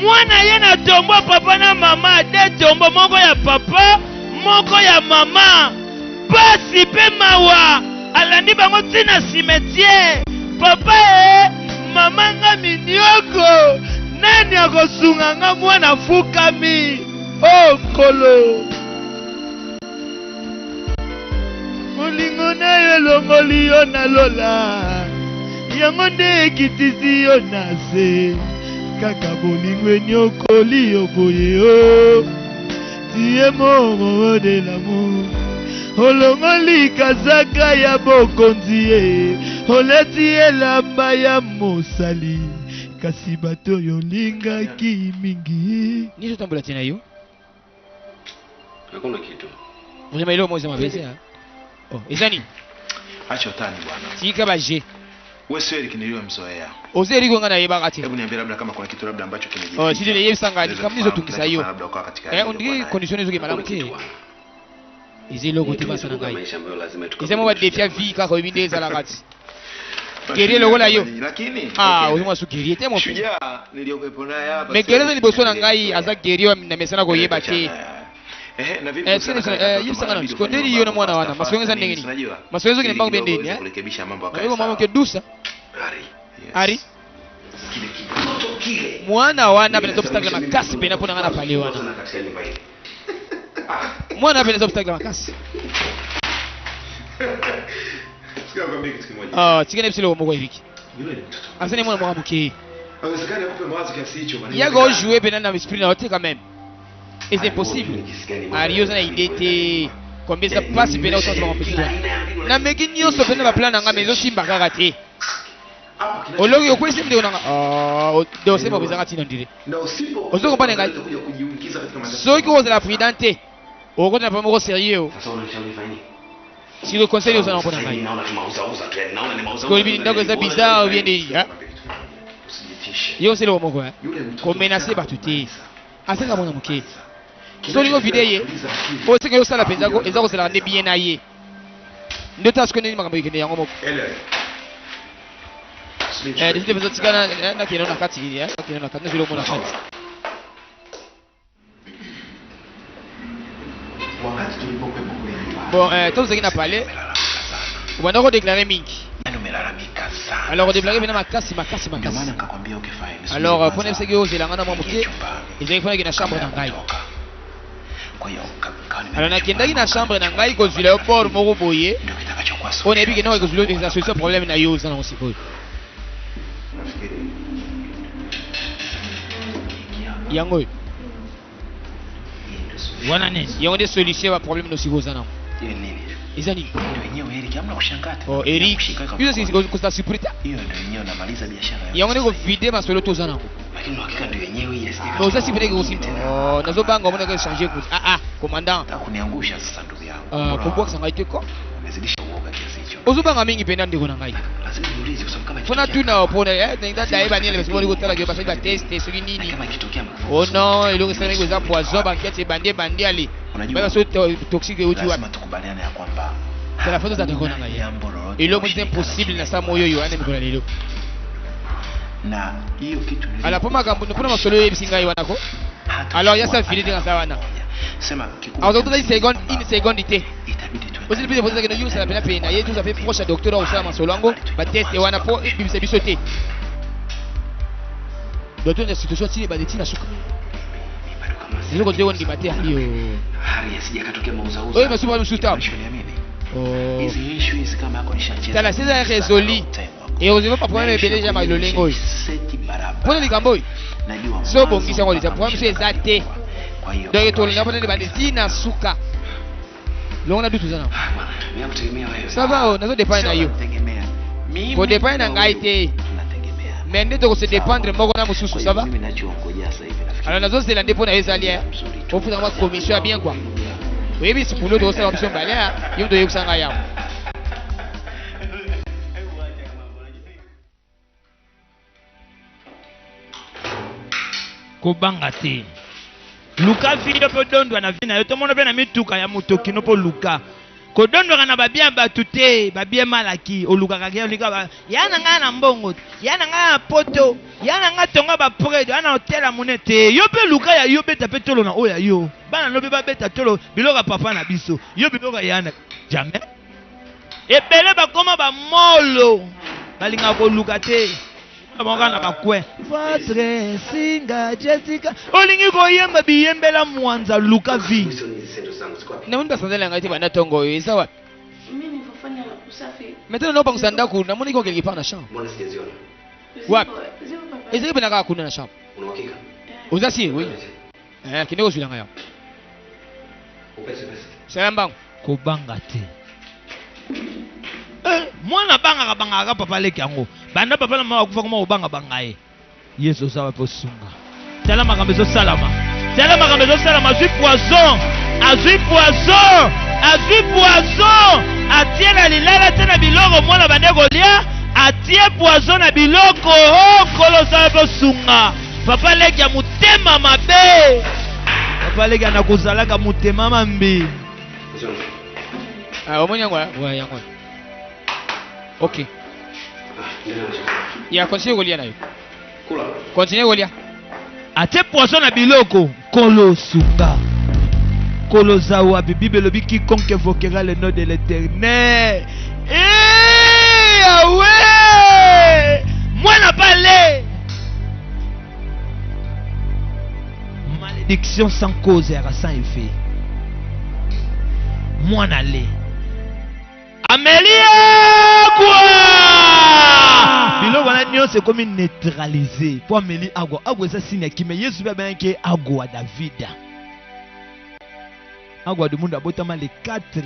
mwana ye na tombo papa na mama de tombo moko ya papa moko ya mama pasi pe mawa alandi bango tina cimetière papa mama nga minioko nani akosunga nga mwana fukami oh kolo molingo na yo elongoli yo na lola yango nde ekitisi yo na se kaka bolingo enyokoli yo boye o tie momo de l'amour olongoli kazaka ya bokonzi ye oleti elamba ya mosali kasi bato yolingaki mingi nizo tambola tena yo Hakuna kitu. Unasema ile moja mabese oh izani acha utani bwana tika baje wewe sio Eric niliyomzoea ozeri ko ngana yeba kati hebu niambie labda kama kuna kitu labda ambacho kimejiri oh sisi ile yebisanga kama nizo tungisa hiyo labda kwa katika undiki conditions zoke malamu ke izi logo tima sana ngai Maisha ambayo lazima tukapate. isema wa defia vi kaka ibindeza la kati gerie logo la yo lakini uzimwa su gerie temo shujaa niliyokuepo naye hapa megereza liboso na ngai aza gerie na mesana ko yeba ke na vipi yibisanga na sikonderi hiyo na mwana wana maswengeza ndengeni maswengezo kile mbango bendeni kurekebisha mambo akae kwa mama ke dusa ari Kile kidogo kile. mwana wana bena obstacle makasi pena pona ngana pale wana mwana bena obstacle makasi sikia kwa mimi kitu kimoja chikene bisilo moko hiki yule ni mtoto asane mwana mwana mke hawezekani akupe mawazo kiasi hicho bwana yago jouer bena na esprit na hote quand même et c'est possible arioza na idée combien ça passe bena au centre de compétition na meki nyoso bena ba plan nga mezo simba kaka te ologi okwese mde onanga do sema bezanga tina ndire na usipo ozoko pale ngai kujiingiza katika matatizo soki oza la prudente okota pa moko sérieux Sasa unashauri fanye. si le conseil oza na mpona ngai Naona tumauza uza tu. Naona ni mauza. ko libi ndako eza bizarre bien de usijitishe yo c'est le moko yule mtoto ko menacer batu te asaka mona moke so lingo videye o seke yo sala penza ko eza ko sala nde bien na ye ndo tasko nini makambo ikende yango moko deside pesa tikana na kino na kati na kino na kati zilo mona kati wakati tulipokuwepo kule bon tozo zaki na parler wana ko déclarer mingi umelalamika sana alors déclarer bena makasi ndio maana nikakwambia ukifai alors pone seke yo zelanga na mamuke ezaki fona kina chambre na ngai kwa hiyo alors nakendaki na chambre na ngai kozwila yo bord moko boye ndio kitakachokuwa on ebi ke no kozwila eza solution problème na yo zana osikoyo yango wana nini yango nde solution ba problème no siko zana ile nini eza nini ndio wenyewe Eric hamna kushangaa oh Eric hiyo si kosta surprise hiyo ndio wenyewe unamaliza biashara yango nde ko vider masolo to zana maisha Lakini hakika ndio yenyewe hii yasije. Mais aussi peut-être aussi. Oh, nazo banga mbona kwa changer course. Commandant. Takuniangusha sasa ndugu yangu. Kubwa sanga iteko. Umezidisha uoga kiasi hicho. Uzubanga mingi penda ndiko na ngai. Lazima niulize kwa sababu kama Fona tu na opona nda daiba ni le siboni kutala ke basa test suli nini. kama ikitokea Oh non, il aurait semé que ça poison banquette bandie ali. Baba so toxique uti wapi. lazima tukubaliane ya kwamba C'est la faute za tekona ngai. jambo lolote. Ilo mti impossible na saa moyo yo ane mikola lelo. Na hiyo kitu ni Ala poma kambu kuna masolo yebisinga yiwanako. Alors ya sa fili dinga sawana. sema kikubwa. Alors donc une seconde ité. Itabidi tu. Aussi le poser que nous ça la peine aye tout ça fait proche docteur au sama solongo ba test wana po bimse bisoté. Docteur de situation tini ba detina suka. Bado kama Ndio kwa ndio ndibate hiyo. hari yasije katokea mauzauza. Wewe msupa msuta. Unaniamini? Oh. Hizi issues kama yako nishacheza. Tala sasa résolu. Et on ne va pas prendre le belé jamais le lingo. Seti barabara. Pona likambo. Najua. So bongisa ngoli ta problème c'est zate. Kwa hiyo. Donc to linga pona ba detina suka. Longona dutu sana. Mimi nakutegemea wewe. Ça va, nazo dépendre na yo. Nategemea. Mimi. Ko dépendre na ngai te. Nategemea. Mais ndio ko se dépendre moko na mususu, ça va? Mimi nachongojea sasa hivi nafikiri. Alors nazo c'est la ndepona ezalia. Au fond dans commission bien quoi. Oui mais c'est pour l'autre ça option balea, yo ndo yekusanga yao. Kobanga te. Luka fille po dondwa na vina yo to mono pe na mituka ya motoki no po luka. Ko dondwa na babia batu te, babia malaki oluka ka ke olika ba. Yana nga na mbongo, yana nga na poto, yana nga tonga ba predo, ana hotela monete. Yo pe luka ya yo beta pe tolo na oya yo. Bana no be ba beta tolo biloka papa na biso. Yo biloka yana jamais. Ebele ba koma ba molo. Balinga ko luka te. Abongana bakwe. Votre singa Jessica. Olingi ko yemba biyembela mwanza luka vi. Na munda sandala ngati bana tongo yo sawa. Mimi nilifanya usafi. Maintenant no pangsanda ku na muni ko quelque part na chambre. Mbona sijaziona? Wapi? Ziko papa. Ezeke bana ka kuna na chambre. Una uhakika? Uzasi oui. Kineko zulanga yo. Upesi pesi. Salambangu. Kobanga te. Mwana banga banga papa leki yango. Banda papa na mama kufa koma obanga bangaye. Yesu sawa po sunga. Tala makambe zo salama. Tala makambe zo salama azui poison. Azui poison. Azui poison. Atie na lilala tena biloko mwana bandeko lia. Atie poison na biloko. Oh kolo sawa po sunga. Papa leki ya mutema mabe. Papa leki anakuzalaka mutema mambi. Omoni yango wa yango. OK. Ya continue kolia na yo. Kula. Continue kolia. Atie poisson na biloko kolo suka. Kolo zawa bibi lobi quiconque évoquera le nom de l'Éternel. Eh Yahweh! Moi n'a pas lait. Malédiction sans cause et sans effet. Moi n'a lait. Amélie quoi? Bilo wana nyo c'est comme neutralisé. Pour Amélie agwa. Agwa ça signe qui mais Yesu ba bien que agwa David. Agwa de monde abotama les 4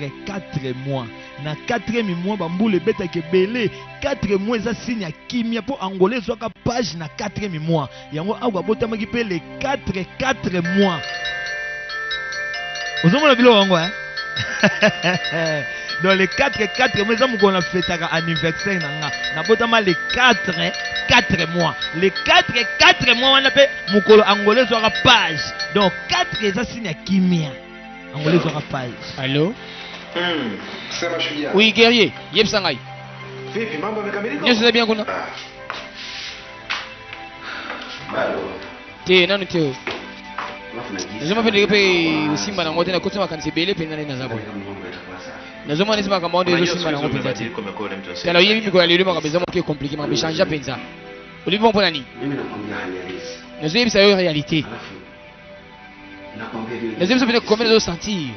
mois. Na 4e mois bambule beta ke belé 4 mois ça signe kimia pour angolais soit ka page na 4e mois. Yango agwa botama ki pe les 4 mois. Ozomona bilo wango hein? Dans les 4 mois, on a fait un anniversaire. On a botama les 4 mois. Les 4 mois, on a fait Mukolo angolais sur la page. Donc 4 ça signe kimia. Angolais sur la page. Allô? Sema shujaa. Oui, guerrier. Yep sangai. Vipi mambo yamekamilika? Nyo sasa bien kuna. Bado. Te nanu te. Alafu najisi. Nazoma pende pe Simba na ngote na kutuma kanisa bele pe nani na zabo. Mambo yatakuwa safi. Nazoma nisema kama ndio Simba na ngote zati. Tala yeye miko ya lelema kabisa mko compliqué mambo changer penza. Ulivyo mpona nini? Mimi nakwambia hali halisi. Nazo yebisa yo réalité. Alafu nakwambia vile. Nazo yebisa pende combien de sentir.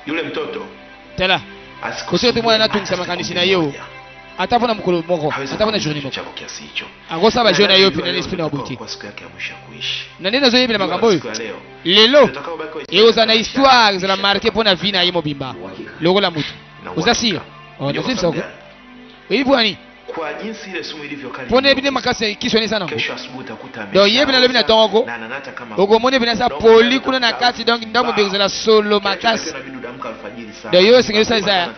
Yule mtoto Tala. Kosi yote mwana natungisa makanisi na yo. Atapona mkolo moko, atapona journée moko. chako kiasi hicho. Angosa ba jeune yo pena l'esprit na boutique. Kwa siku yake ya mwisho kuishi. Na nenda zo yebile makambo yo. Siku ya leo. Lelo. Tutakao baki Eoza na histoire za la marquer pona vie na yemo bimba. Loko la mutu. Uzasio. Oh, ndio sasa huko. Wewe bwani. kwa jinsi ile sumu ilivyokali. Pone bine makasi kisoni sana. Kesho asubuhi utakuta Donc yebe na lobi na tongoko. na nanata kama. Oko mone bina sa poli kuna na kati donc ndamo bengezela solo makasi. Donc yo singeli sa isa.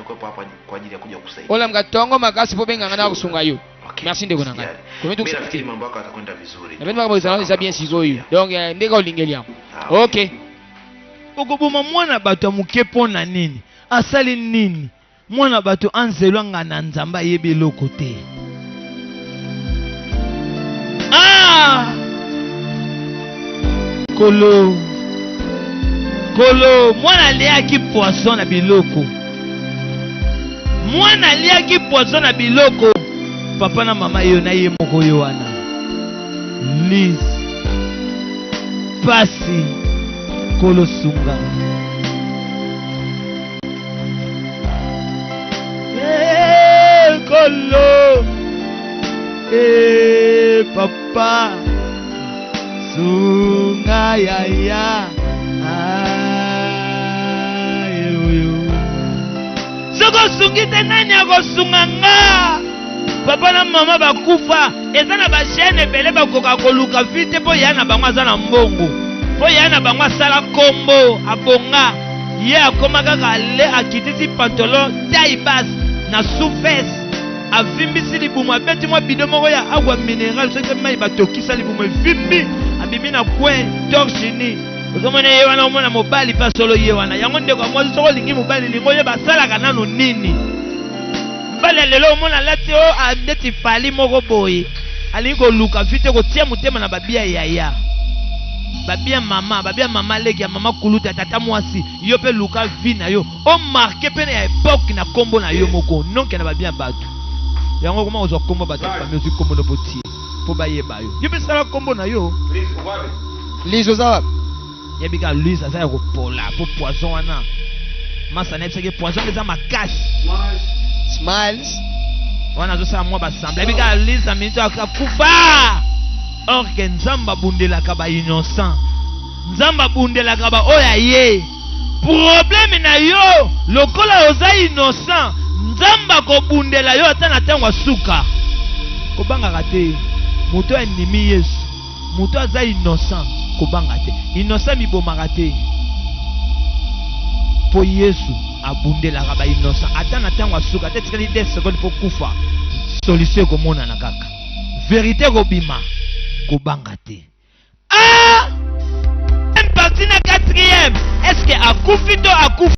Kwa ajili ya kuja kusaidia. Ola mkatongo makasi po benga ngana kusunga yo. Merci ndeko nanga. Kometu kusikia mambo yako atakwenda vizuri. Na bina mabo sana bien sizo yo. Donc ndeka olingeli yango. Okay. Okoboma mwana bato amuke pona nini? Asali nini? Mwana bato anzelwa nga na nzamba yebe loko te. Kolo mwana liaki poisson na biloko. Mwana liaki poisson na biloko. Papa na mama yo na ye moko yo wana. Lis. Pasi. Kolo sunga. Kolo. Papa. Sunga ya. Soko sungite nani akosunga nga. Papa na mama bakufa. Eza na ba chaîne ebele bakoka koluka vite po yana bango aza na mbongo. Po yana bango asala kombo abonga. Ye akoma kaka le akitisi pantalon taille basse na sous-veste. Avimbisi libumu abeti mwa bido moko ya agua mineral soki mai batokisa libumu evimbi abimi na coin torche ni. Ozomona ye wana omona mobali pa solo ye wana. Yango ndeko mwasi soko lingi mobali lingo ye basalaka nano nini. Mbale lelo omona lati o andeti fali moko boye. Alingi koluka vite kotia motema na babia yaya. Babia mama leki ya mama kuluta tata mwasi. Yo pe luka vi na yo. O marke pe na époque na kombo na yo moko. Nonke na babia batu. Yango koma ozo kombo batu famille ozi kombo no poti. Po ba ye ba yo. Yo pe sala kombo na yo. Lizo za. Yebika Louise asa ya kopola po poison wana. Masa na epseke poison eza makasi. Smiles. Wana zo sa mwa basambla. Yebika Louise aminito akakufa. Or que nzamba bundela kaba innocent. Nzamba bundela kaba oya ye. Problème na yo lokola oza innocent. Nzamba ko bundela yo atana tangwa suka. Kobanga kate. Muto ennemi Yesu. Muto aza innocent. Kobanga te. Innocent mibomaka te. Po Yesu abundela kaba innocent. Atana tangwa suka. Te tikali 10 secondes po kufa. Solution komona na kaka. Vérité kobima. Kobanga te. Un parti na 4e. Est-ce que akufi to akufi?